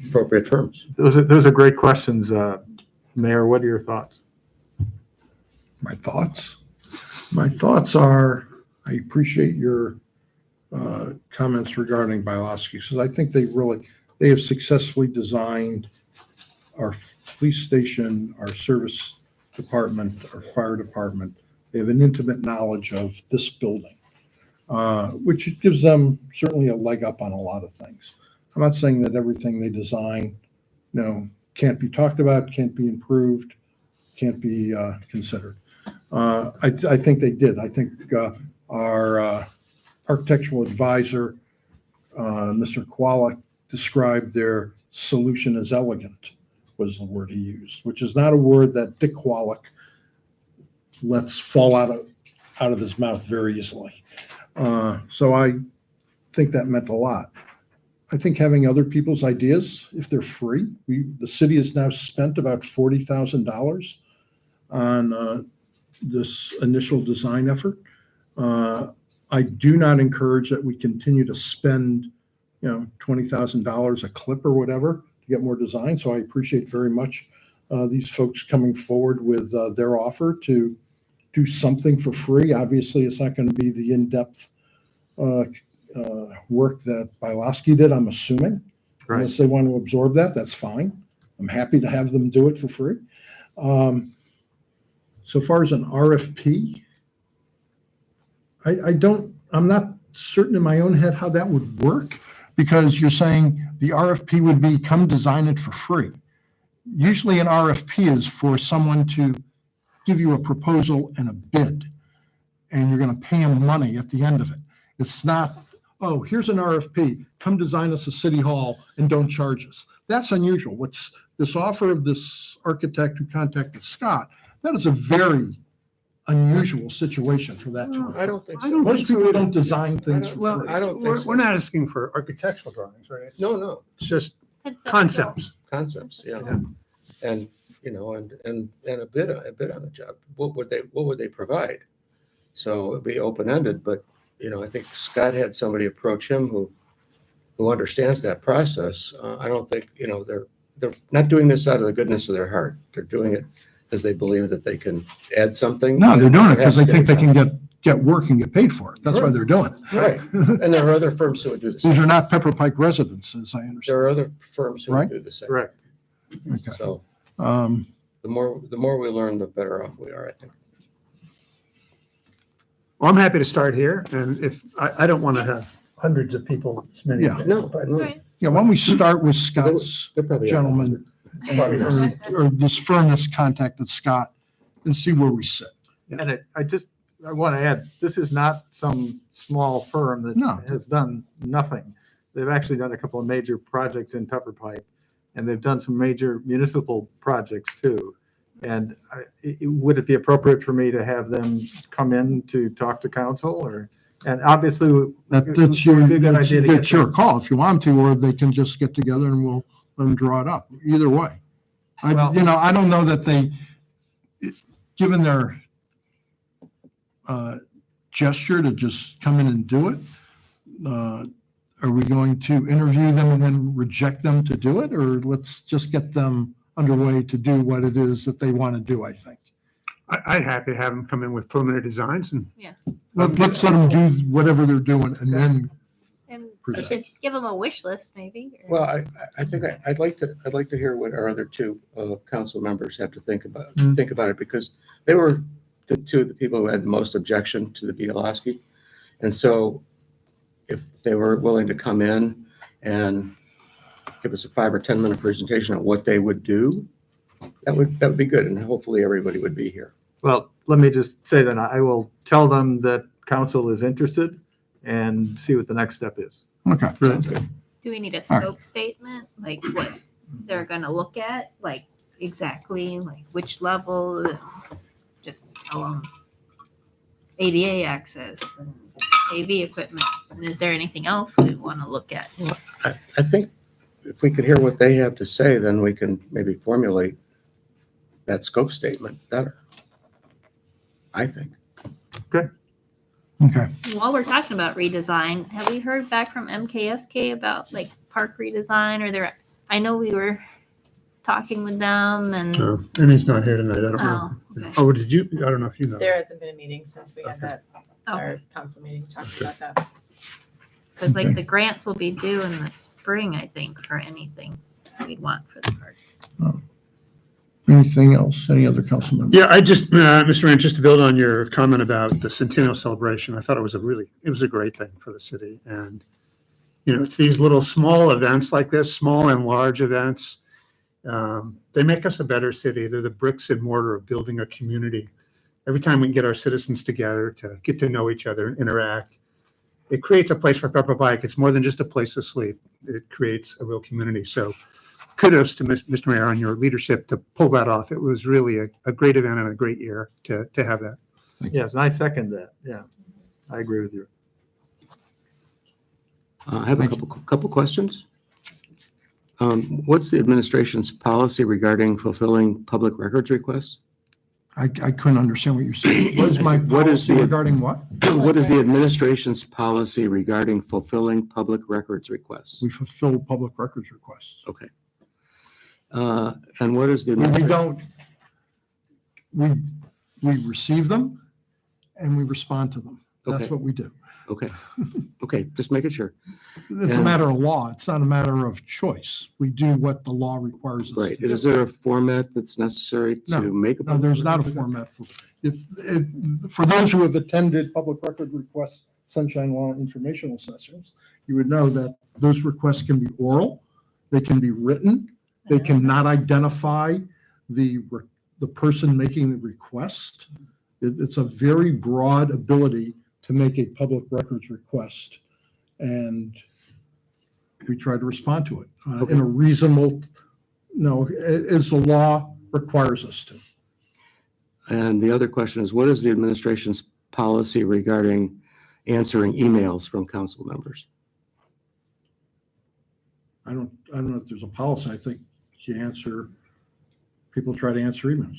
appropriate firms. Those are great questions, Mayor. What are your thoughts? My thoughts? My thoughts are, I appreciate your comments regarding Bialoski, because I think they have successfully designed our police station, our service department, our fire department, they have an intimate knowledge of this building, which gives them certainly a leg up on a lot of things. I'm not saying that everything they design, can't be talked about, can't be improved, can't be considered. I think they did. I think our architectural advisor, Mr. Kwolek, described their solution as elegant, was the word he used, which is not a word that Dick Kwolek lets fall out of his mouth very easily. So I think that meant a lot. I think having other people's ideas, if they're free, the city has now spent about $40,000 on this initial design effort. I do not encourage that we continue to spend, $20,000 a clip or whatever to get more design. So I appreciate very much these folks coming forward with their offer to do something for free. Obviously, it's not going to be the in-depth work that Bylowski did, I'm assuming. Right. Unless they want to absorb that, that's fine. I'm happy to have them do it for free. So far as an RFP, I'm not certain in my own head how that would work, because you're saying the RFP would be come design it for free. Usually an RFP is for someone to give you a proposal and a bid, and you're going to pay them money at the end of it. It's not, oh, here's an RFP, come design us a city hall and don't charge us. That's unusual. What's this offer of this architect who contacted Scott, that is a very unusual situation for that to I don't think so. Most people don't design things for Well, free. I don't think so. we're not asking for architectural drawings, right? No, It's just concepts. concepts, yeah. Yeah. And, and a bid on the job. What would they provide? So it'd be open-ended, but, I think Scott had somebody approach him who understands that process. I don't think, they're not doing this out of the goodness of their heart. They're doing it because they believe that they can add something. No, they're doing it because they think they Perhaps can get work and get paid for it. That's why they're doing it. Right. And there are other firms who would do the These same. are not Pepper Pike residences, I understand. There are other firms who Right. would do the same. Correct. Okay. So Um, the more we learn, the better off we are, I think. Well, I'm happy to start here, and if, I don't want to have hundreds of people submitting. Yeah. bids, No, but- no. Right. Yeah, why don't we start with Scott's They're probably. gentleman, or this firm that's contacted Scott, and see where we sit. And I want to add, this is not some small firm that No. has done nothing. They've actually done a couple of major projects in Pepper Pike, and they've done some major municipal projects too. And would it be appropriate for me to have them come in to talk to council, or, and obviously. That's it would be a good idea to get it's your call if you want them to, or they can just get together and we'll let them draw it up. Either way. Well- I don't know that given their gesture to just come in and do it, are we going to interview them and then reject them to do it? Or let's just get them underway to do what it is that they want to do, I think. I'd happy to have them come in with preliminary designs and Let's let them do whatever they're doing and then And present. give them a wish list, maybe. or- Well, I think I'd like to hear what our other two council members have to think about it, because they were the two of the people who had the most objection to the Bielowski. And so if they were willing to come in and give us a 5 or 10 minute presentation on what they would do, that would be good. And hopefully everybody would be here. Well, let me just say that I will tell them that council is interested and see what the next step is. Okay. Sounds good. Do we need a All right. scope statement, like what they're gonna look at, like exactly, like which level? Just tell them ADA access and AV equipment. And is there anything else we want to look at? I think if we could hear what they have to say, then we can maybe formulate that scope statement better. I think. Okay. While we're talking about redesign, have we heard back from MKSK about like park redesign, or there? I know we were talking with them and. No, and he's not here tonight. I don't know. Oh, okay. Oh, did you? I don't know if you know. There hasn't been a meeting since we had Okay. that, Oh. our council meeting talking about that. Because like the grants will be due in the spring, I think, for anything we'd want for the park. Anything else? Any other council member? Yeah, I just, Mr. Rand, just to build on your comment about the centennial celebration, I thought it was a great thing for the city. And, it's these little small events like this, small and large events, they make us a better city. They're the bricks and mortar of building a community. Every time we can get our citizens together to get to know each other and interact, it creates a place for Pepper Pike. It's more than just a place to sleep. It creates a real community. So kudos to Mr. Mayor on your leadership to pull that off. It was really a great event and a great year to have that. Yes, and I second that. Yeah, I agree with you. I have a couple questions. What's the administration's policy regarding fulfilling public records requests? I couldn't understand what you're saying. What is my What is policy the- regarding what? What is the administration's policy regarding fulfilling public records requests? We fulfill public records requests. Okay. And what is the? We don't, we receive them and we respond to them. That's Okay. what we do. Okay. Okay, just making sure. It's a Yeah. matter of law. It's not a matter of choice. We do what the law requires us Right. to do. Is there a format that's necessary to No. make a? No, there's not a format for, for those who have attended public record requests, sunshine law informational sessions, you would know that those requests can be oral, they can be written, they cannot identify the person making the request. It's a very broad ability to make a public records request. And we try to respond to it in a reasonable, as the law requires us to. And the other question is, what is the administration's policy regarding answering emails from council members? I don't know if there's a policy. I think people try to answer emails.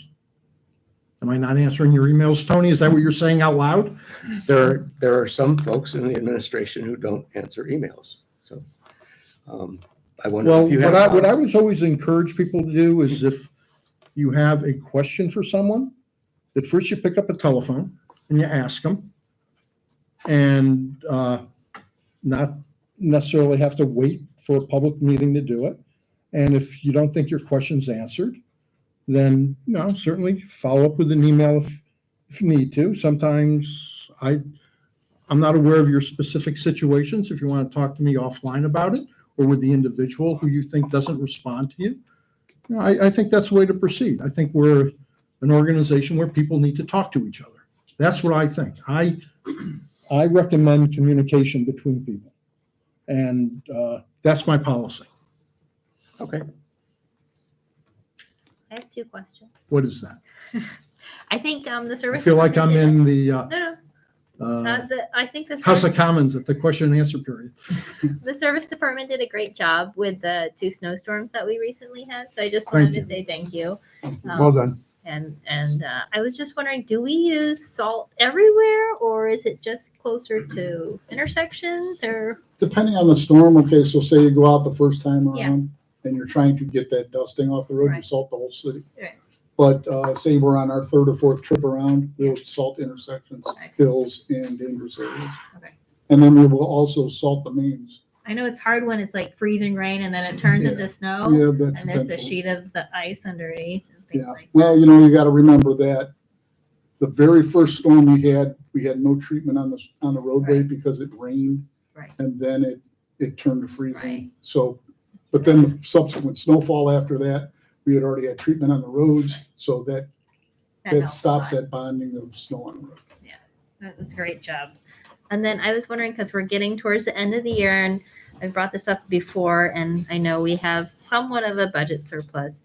Am I not answering your emails, Tony? Is that what you're saying out loud? There are some folks in the administration who don't answer emails. So I wonder Well, if you what have. I was always encourage people to do is if you have a question for someone, that first you pick up a telephone and you ask them, and not necessarily have to wait for a public meeting to do it. And if you don't think your question's answered, then, certainly follow up with an email if you need to. Sometimes I'm not aware of your specific situations. If you want to talk to me offline about it, or with the individual who you think doesn't respond to you, I think that's the way to proceed. I think we're an organization where people need to talk to each other. That's what I think. I recommend communication between people. And that's my policy. Okay. I have two questions. What is that? I think the I service. feel like I'm department in the did- No, no. I think the House service, of Commons at the question and answer period. the service department did a great job with the 2 snowstorms that we recently had. So I just Thank wanted you. to say thank you. Well done. And I was just wondering, do we use salt everywhere, or is it just closer to intersections, or? Depending on the storm, okay, so say you go out the first time Yeah. around and you're trying to get that dusting off the road, you Right. salt the whole city. Right. But say we're on our third or fourth trip around, we'll salt intersections, Okay. hills, and dangerous areas. Okay. And then we will also salt the mains. I know it's hard when it's like freezing rain and then it turns Yeah. into snow, We have that and there's a potential. sheet of the ice underneath and things Yeah, like well, you gotta remember that the very first storm we had no treatment on the roadway Right. because it rained. Right. And then it turned to freezing. Right. So, but then the subsequent snowfall after that, we had already had treatment on the roads, so that helps a stops lot. that bonding of snow on the road. That was a great job. And then I was wondering, because we're getting towards the end of the year, and I brought this up before, and I know we have somewhat of a budget surplus.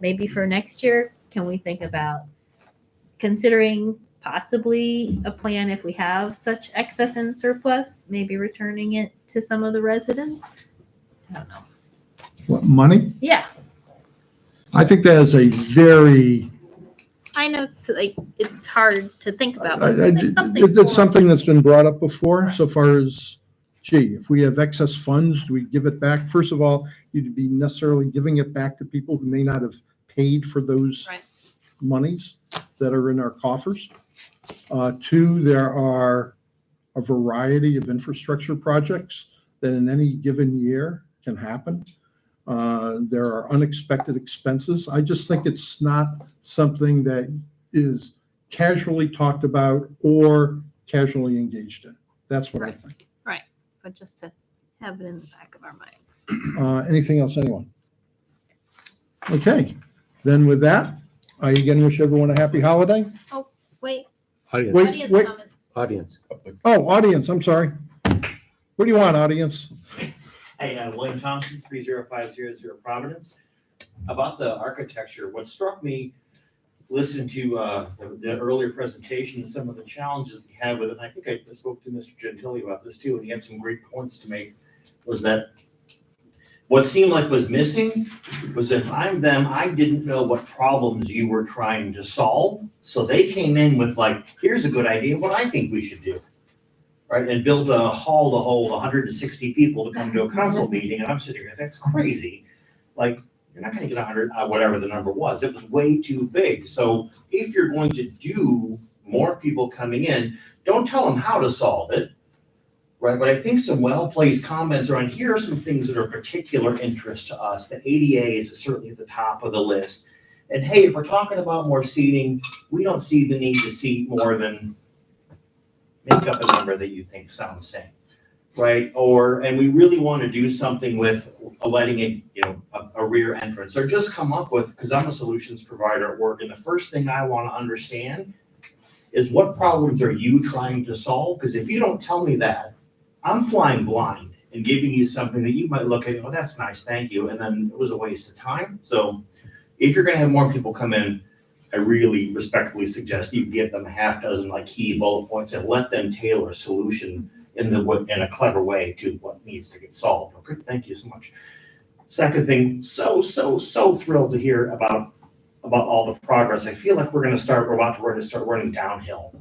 Maybe for next year, can we think about considering possibly a plan if we have such excess and surplus, maybe returning it to some of the residents? I don't know. What, money? Yeah, I think that is a very, I know it's hard to think about. I- but I- it's something it's forward something that's thinking. been brought up before, so far as, if we have excess funds, do we give it back? First of all, you'd be necessarily giving it back to people who may not have paid for those Right. monies that are in our coffers. Two, there are a variety of infrastructure projects that in any given year can happen. There are unexpected expenses. I just think it's not something that is casually talked about or casually engaged in. That's what I think. But just to have it in the back of our mind. Anything else, anyone? Okay, then with that, I again wish everyone a happy holiday. Wait, Audience, Wait, audience wait. comments. audience. Oh, audience, I'm sorry. What do you want, audience? Hey, William Thompson, 30500 Providence. About the architecture, what struck me, listening to the earlier presentation, some of the challenges we had with it, and I think I spoke to Mr. Gentili about this too, and he had some great points to make, was that what seemed like was missing was if I'm them, I didn't know what problems you were trying to solve. So they came in with like, here's a good idea, what I think we should do. Right, and built a hall to hold 160 people to come to a council meeting, and I'm sitting here, that's crazy. Like, you're not gonna get 100, whatever the number was, it was way too big. So if you're going to do more people coming in, don't tell them how to solve it, right? But I think some well-placed comments are on, here are some things that are of particular interest to us. The ADA is certainly at the top of the list. And hey, if we're talking about more seating, we don't see the need to seat more than, make up a number that you think sounds sane, right? And we really want to do something with letting it, a rear entrance, or just come up with, because I'm a solutions provider at work, and the first thing I want to understand is what problems are you trying to solve? Because if you don't tell me that, I'm flying blind and giving you something that you might look at, oh, that's nice, thank you, and then it was a waste of time. So if you're going to have more people come in, I really respectfully suggest you give them a half dozen like key bullet points and let them tailor a solution in a clever way to what needs to get solved. Okay, thank you so much. Second thing, so thrilled to hear about all the progress. I feel like we're about to start running downhill,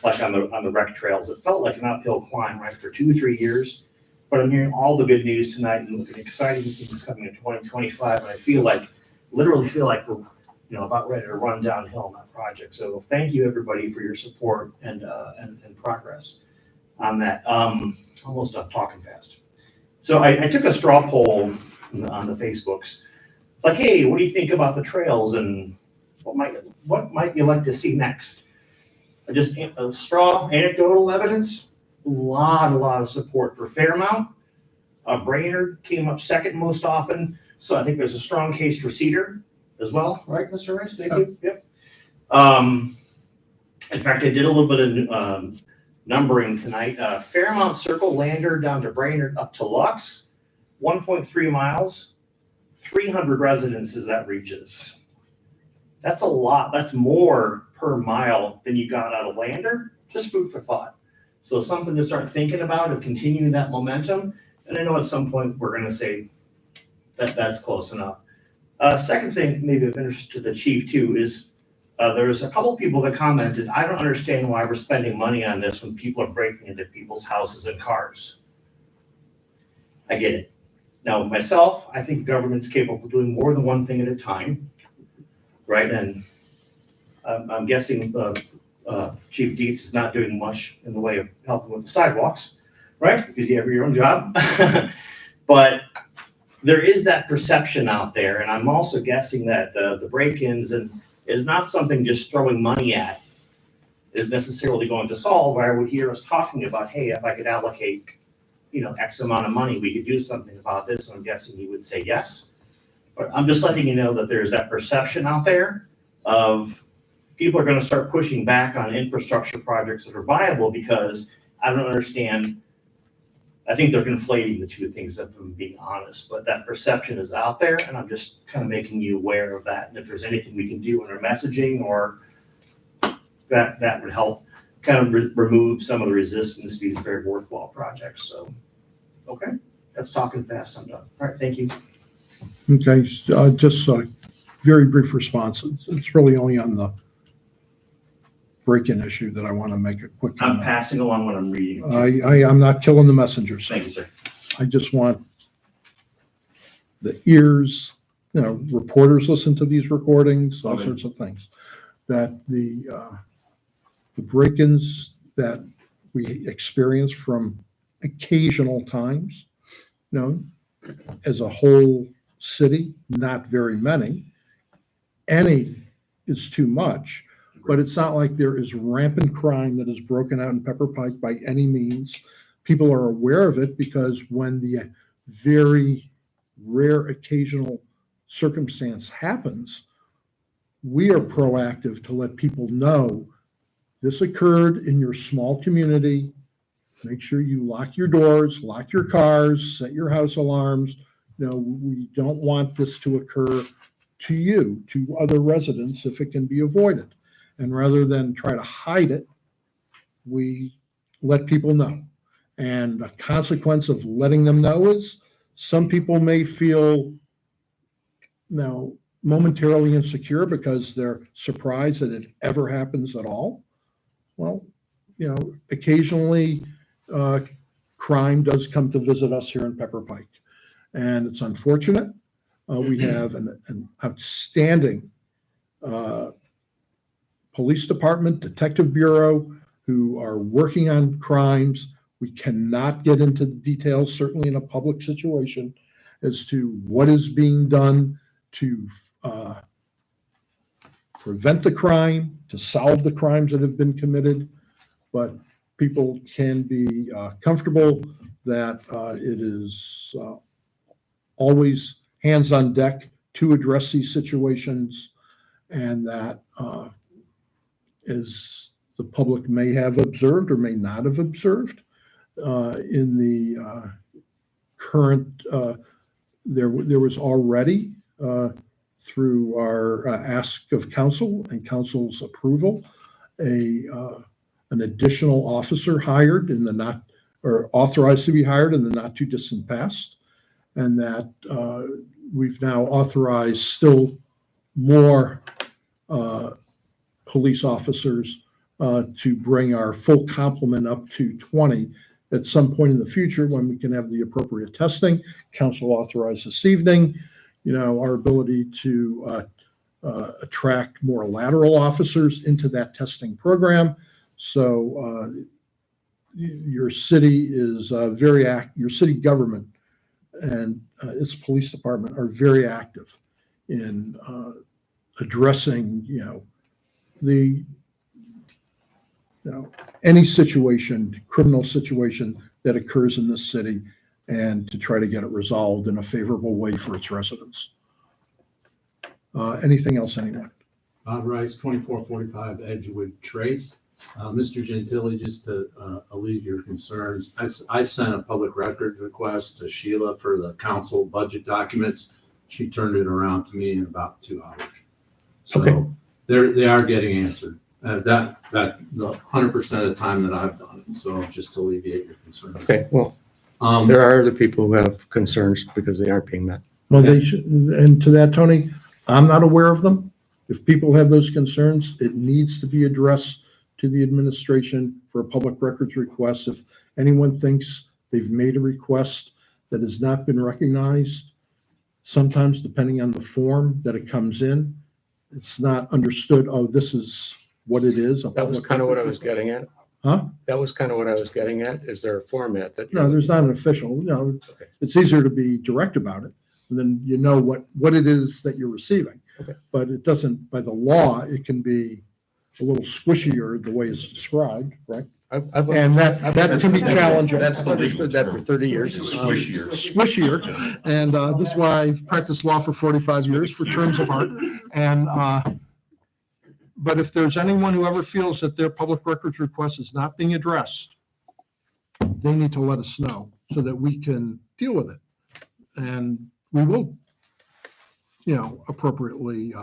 like on the rec trails. It felt like an uphill climb, right, for 2-3 years. But I'm hearing all the good news tonight and looking exciting things coming in 2025. And I literally feel like we're about ready to run downhill on that project. So thank you, everybody, for your support and progress on that. Almost done talking fast. So I took a straw poll on the Facebooks. Like, hey, what do you think about the trails and what might you like to see next? Just a straw anecdotal evidence. A lot of support for Fairmount. Brainerd came up second most often. So I think there's a strong case for Cedar as well, right, Mr. Rice? Thank you. Yep. In fact, I did a little bit of numbering tonight. Fairmount Circle, Lander down to Brainerd up to Lux, 1.3 miles, 300 residences that reaches. That's a lot. That's more per mile than you got out of Lander. Just food for thought. So something to start thinking about of continuing that momentum. And I know at some point we're going to say that that's close enough. Second thing, maybe of interest to the chief too, is there's a couple people that commented, I don't understand why we're spending money on this when people are breaking into people's houses and cars. I get it. Now, myself, I think government's capable of doing more than one thing at a time, right? And I'm guessing Chief Dietz is not doing much in the way of helping with the sidewalks, right? Because you have your own job. But there is that perception out there, and I'm also guessing that the break-ins is not something just throwing money at is necessarily going to solve. I would hear us talking about, hey, if I could allocate, X amount of money, we could do something about this. And I'm guessing you would say yes. But I'm just letting you know that there's that perception out there of people are going to start pushing back on infrastructure projects that are viable because I don't understand. I think they're conflating the two things, if I'm being honest, but that perception is out there, and I'm just kind of making you aware of that. And if there's anything we can do in our messaging or that would help kind of remove some of the resistance to these very worthwhile projects. So, okay, that's talking fast. I'm done. All right, thank you. Okay, just a very brief response. It's really only on the break-in issue that I want to make a quick I'm comment. passing along what I'm reading. I'm not killing the messenger, sir. Thank you, sir. I just want the ears, reporters listen to these recordings, all Okay. sorts of things. That the break-ins that we experience from occasional times, as a whole city, not very many. Any is too much, but it's not like there is rampant crime that is broken out in Pepper Pike by any means. People are aware of it because when the very rare occasional circumstance happens, we are proactive to let people know this occurred in your small community. Make sure you lock your doors, lock your cars, set your house alarms. We don't want this to occur to you, to other residents, if it can be avoided. And rather than try to hide it, we let people know. And a consequence of letting them know is some people may feel momentarily insecure because they're surprised that it ever happens at all. Well, occasionally crime does come to visit us here in Pepper Pike, and it's unfortunate. We have an outstanding police department, detective bureau, who are working on crimes. We cannot get into the details, certainly in a public situation, as to what is being done to prevent the crime, to solve the crimes that have been committed. But people can be comfortable that it is always hands on deck to address these situations, and that as the public may have observed or may not have observed in the current, there was already through our ask of council and council's approval, an additional officer hired in the authorized to be hired in the not too distant past, and that we've now authorized still more police officers to bring our full complement up to 20 at some point in the future when we can have the appropriate testing. Council authorized this evening, our ability to attract more lateral officers into that testing program. So your city is your city government and its police department are very active in addressing, any situation, criminal situation that occurs in this city, and to try to get it resolved in a favorable way for its residents. Anything else, anyone? Bob Rice, 2445 Edgewood Trace. Mr. Gentili, just to alleviate your concerns, I sent a public record request to Sheila for the council budget documents. She turned it around to me in about 2 hours. So Okay. they are getting answered. That the 100% of the time that I've done it. So just to alleviate your concerns. Okay, well, there are other people who have concerns because they aren't being met. Well, they should, and to that, Tony, I'm not aware of them. If people have those concerns, it needs to be addressed to the administration for a public records request. If anyone thinks they've made a request that has not been recognized, sometimes depending on the form that it comes in, it's not understood, oh, this is what it is. That was kind of what I was getting at. Huh? That was kind of what I was getting at. Is there a format that? No, there's not an official, Okay. it's easier to be direct about it. And then you know what it is that you're receiving. Okay. But it doesn't, by the law, it can be a little squishier the way it's described, right? And that can be challenging. I've understood that for 30 years. Squishier. Squishier. And this is why I've practiced law for 45 years for terms of art. And, but if there's anyone who ever feels that their public records request is not being addressed, they need to let us know so that we can deal with it. And we will, appropriately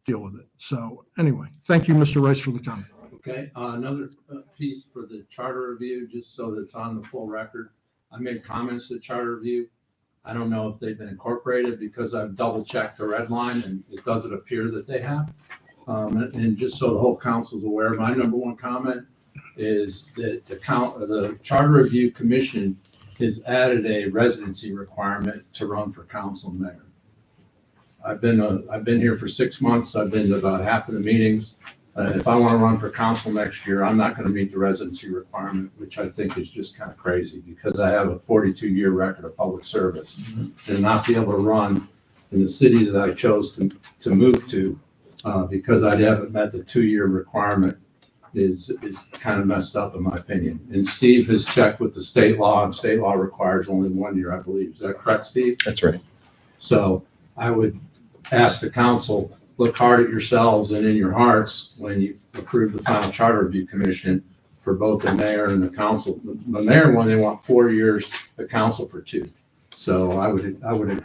deal with it. So anyway, thank you, Mr. Rice, for the comment. Okay, another piece for the charter review, just so that it's on the full record. I made comments to charter review. I don't know if they've been incorporated because I've double checked the red line and it doesn't appear that they have. And just so the whole council's aware, my number one comment is that the Charter Review Commission has added a residency requirement to run for council and mayor. I've been here for 6 months. I've been to about half of the meetings. If I want to run for council next year, I'm not going to meet the residency requirement, which I think is just kind of crazy because I have a 42-year record of public service and not be able to run in the city that I chose to move to, because I haven't met the 2-year requirement is kind of messed up in my opinion. And Steve has checked with the state law, and state law requires only 1 year, I believe. Is that correct, Steve? That's right. So I would ask the council, look hard at yourselves and in your hearts when you approve the final charter review commission for both the mayor and the council. The mayor one, they want 4 years, the council for 2. So I would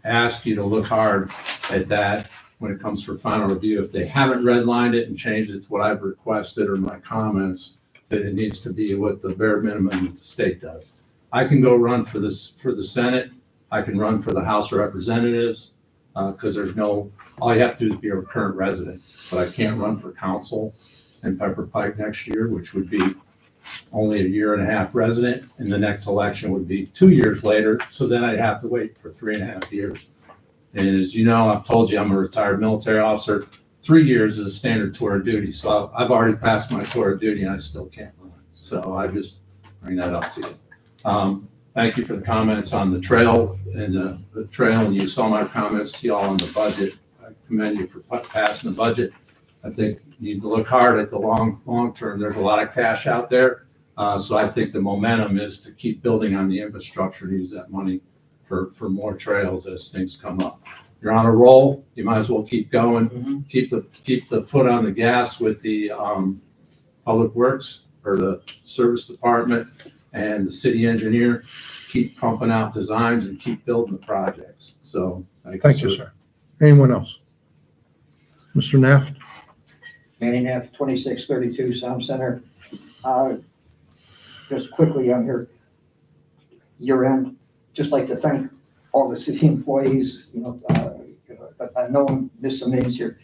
ask you to look hard at that when it comes for final review. If they haven't redlined it and changed it to what I've requested or my comments, that it needs to be what the bare minimum that the state does. I can go run for the Senate. I can run for the House of Representatives, because all you have to do is be a current resident, but I can't run for council in Pepper Pike next year, which would be only a 1.5 year resident, and the next election would be 2 years later, so then I'd have to wait for 3.5 years. And as you know, I've told you, I'm a retired military officer. 3 years is a standard tour of duty, so I've already passed my tour of duty and I still can't run. So I just bring that up to you. Thank you for the comments on the trail and the trail, and you saw my comments to y'all on the budget. I commend you for passing the budget. I think you need to look hard at the long term. There's a lot of cash out there. So I think the momentum is to keep building on the infrastructure to use that money for more trails as things come up. You're on a roll. You might as well keep going. Keep the foot on the gas with the public works or the service department and the city engineer. Keep pumping out designs and keep building the projects. So Thank you, sir. Anyone else? Mr. Naft? Manning F. 2632 Sound Center. Just quickly on your end, just like to thank all the city employees, but I know I missed some names here,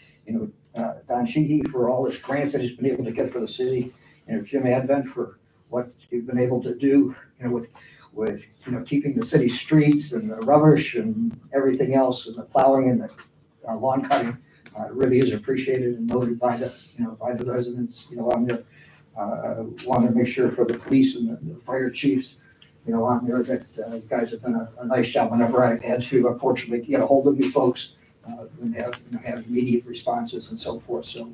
Don Sheehy for all his grants that he's been able to get for the city, Jim Advent for what you've been able to do, with keeping the city streets and the rubbish and everything else and the plowing and the lawn cutting. Really is appreciated and noted by the residents, on there. Want to make sure for the police and the fire chiefs, on there that you guys have done a nice job whenever I had to, unfortunately, get a hold of you folks and have immediate responses and so forth. So,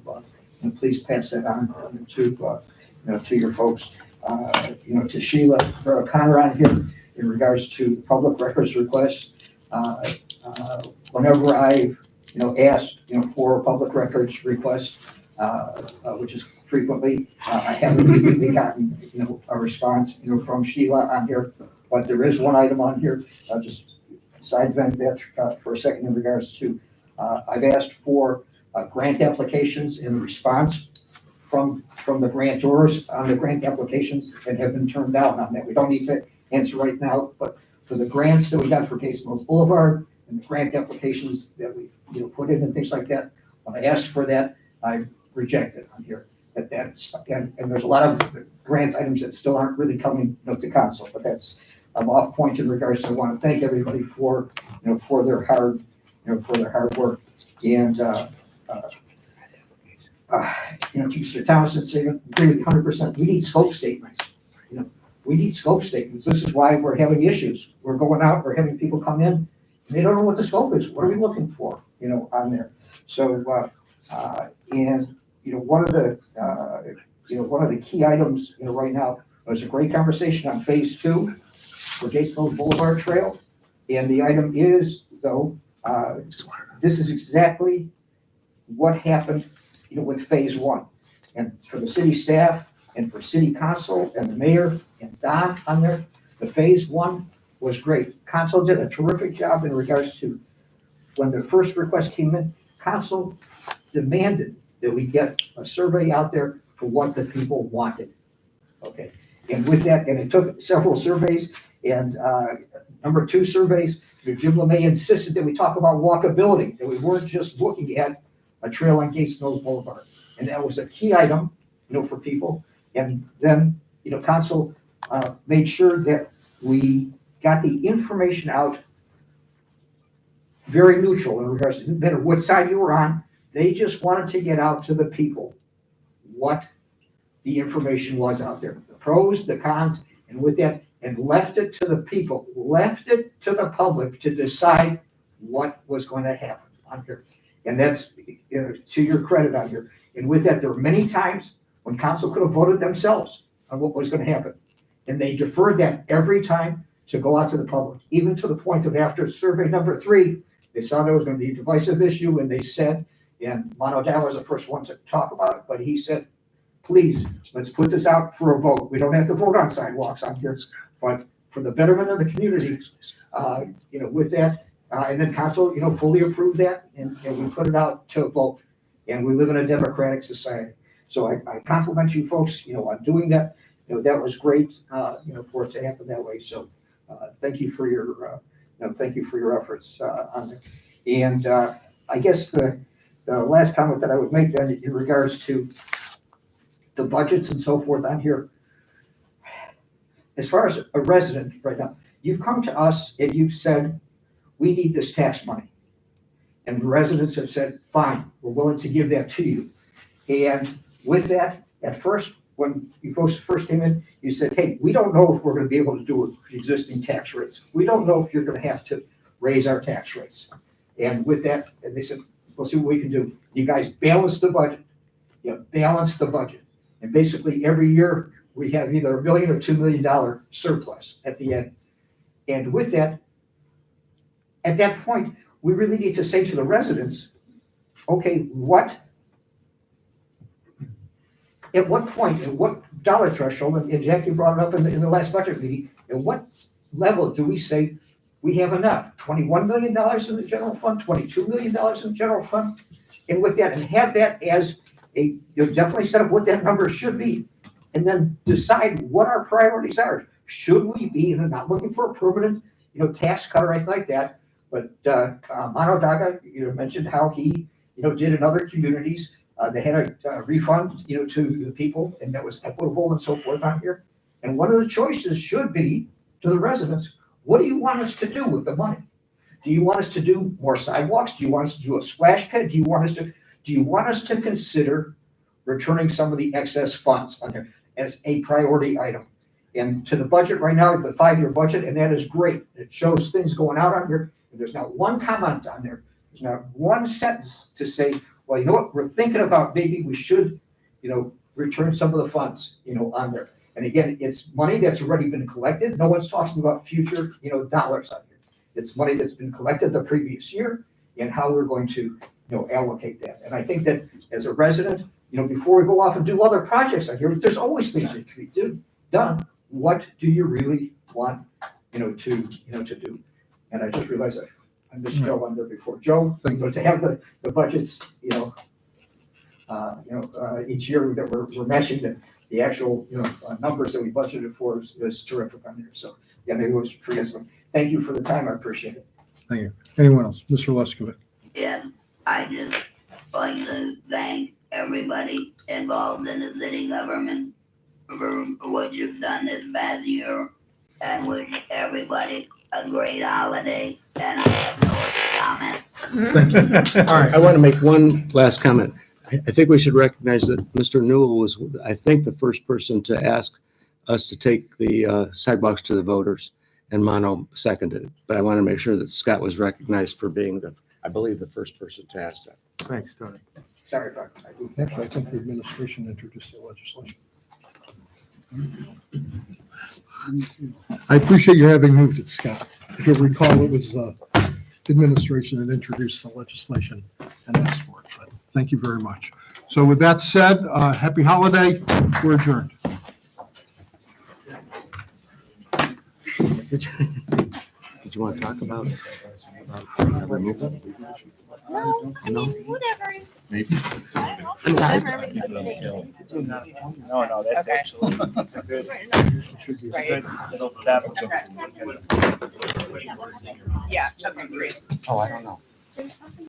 please pass that on to your folks. To Sheila O'Connor on here in regards to public records requests. Whenever I've asked for a public records request, which is frequently, I haven't immediately gotten a response from Sheila on here, but there is one item on here. I'll just side vent that for a second in regards to I've asked for grant applications in response from the grantors on the grant applications and have been turned down on that. We don't need to answer right now, but for the grants that we got for Gates Mills Boulevard and the grant applications that we put in and things like that, when I asked for that, I rejected on here. And there's a lot of grant items that still aren't really coming to council, but that's I'm off point in regards to. I want to thank everybody for for their hard work and Mr. Townsend saying, agree with 100%. We need scope statements. We need scope statements. This is why we're having issues. We're going out, we're having people come in, and they don't know what the scope is. What are we looking for, on there? So, and one of the key items, right now, there's a great conversation on phase 2 for Gatesville Boulevard Trail, and the item is though, this is exactly what happened, with phase 1, and for the city staff and for city council and the mayor and Don on there, the phase 1 was great. Council did a terrific job in regards to when the first request came in. Council demanded that we get a survey out there for what the people wanted. Okay, and with that, and it took several surveys, and number 2 surveys, Jim LeMay insisted that we talk about walkability, that we weren't just looking at a trail on Gates Mills Boulevard. And that was a key item, for people. And then, council made sure that we got the information out very neutral in regards to no matter what side you were on. They just wanted to get out to the people what the information was out there, the pros, the cons, and with that, and left it to the people, left it to the public to decide what was going to happen on here. And that's, to your credit on here. And with that, there were many times when council could have voted themselves on what was going to happen. And they deferred that every time to go out to the public, even to the point of after survey number 3, they saw there was going to be a divisive issue, and they said, and Mono Dow was the first one to talk about it, but he said, please, let's put this out for a vote. We don't have to vote on sidewalks on here, but for the betterment of the community, with that, and then council, fully approved that, and we put it out to a vote. And we live in a democratic society. So I compliment you folks, on doing that. That was great, for it to happen that way. So thank you for your, efforts on it. And I guess the last comment that I would make then in regards to the budgets and so forth on here, as far as a resident right now, you've come to us and you've said, we need this tax money. And the residents have said, fine, we're willing to give that to you. And with that, at first, when you folks first came in, you said, hey, we don't know if we're going to be able to do it with existing tax rates. We don't know if you're going to have to raise our tax rates. And with that, and they said, we'll see what we can do. You guys balance the budget. Balance the budget. And basically every year we have either $1 million or $2 million surplus at the end. And with that, at that point, we really need to say to the residents, okay, at what point, at what dollar threshold, and Jackie brought it up in the last budget meeting, at what level do we say we have enough? $21 million in the general fund, $22 million in the general fund? And with that, and have that as definitely set up what that number should be, and then decide what our priorities are. Should we be, not looking for a permanent, tax cut or anything like that, but Mano Daga, mentioned how he, did in other communities. They had a refund, to the people, and that was equitable and so forth on here. And one of the choices should be to the residents, what do you want us to do with the money? Do you want us to do more sidewalks? Do you want us to do a splash pad? Do you want us to consider returning some of the excess funds on there as a priority item? And to the budget right now, the 5-year budget, and that is great. It shows things going out on here. There's not one comment on there. There's not one sentence to say, well, you know what, we're thinking about maybe we should, return some of the funds, on there. And again, it's money that's already been collected. No one's talking about future, dollars on here. It's money that's been collected the previous year and how we're going to, allocate that. And I think that as a resident, before we go off and do other projects on here, there's always things that can be done. What do you really want, to do? And I just realized that I missed Joe on there before. Joe, to have the budgets, each year that we're matching the actual, numbers that we budgeted for is terrific on there. So yeah, maybe we'll forget something. Thank you for the time. I appreciate it. Thank you. Anyone else? Mr. Leskovic. Yes, I just like to thank everybody involved in the city government for what you've done this past year, and wish everybody a great holiday, and I have no other comments. Thank you. All right. I want to make one last comment. I think we should recognize that Mr. Newell was, I think, the first person to ask us to take the sidewalks to the voters, and Mono seconded it. But I want to make sure that Scott was recognized for being I believe, the first person to ask that. Thanks, Tony. Sorry about that. Actually, I think the administration introduced the legislation. I appreciate your having moved it, Scott. If you'll recall, it was the administration that introduced the legislation and asked for it. But thank you very much. So with that said, happy holiday. We're adjourned. Did you want to talk about removal? No, I mean, whatever. Maybe. No, that's actually, it's a good, right. Little step. Yeah, okay, great. Oh, I don't know.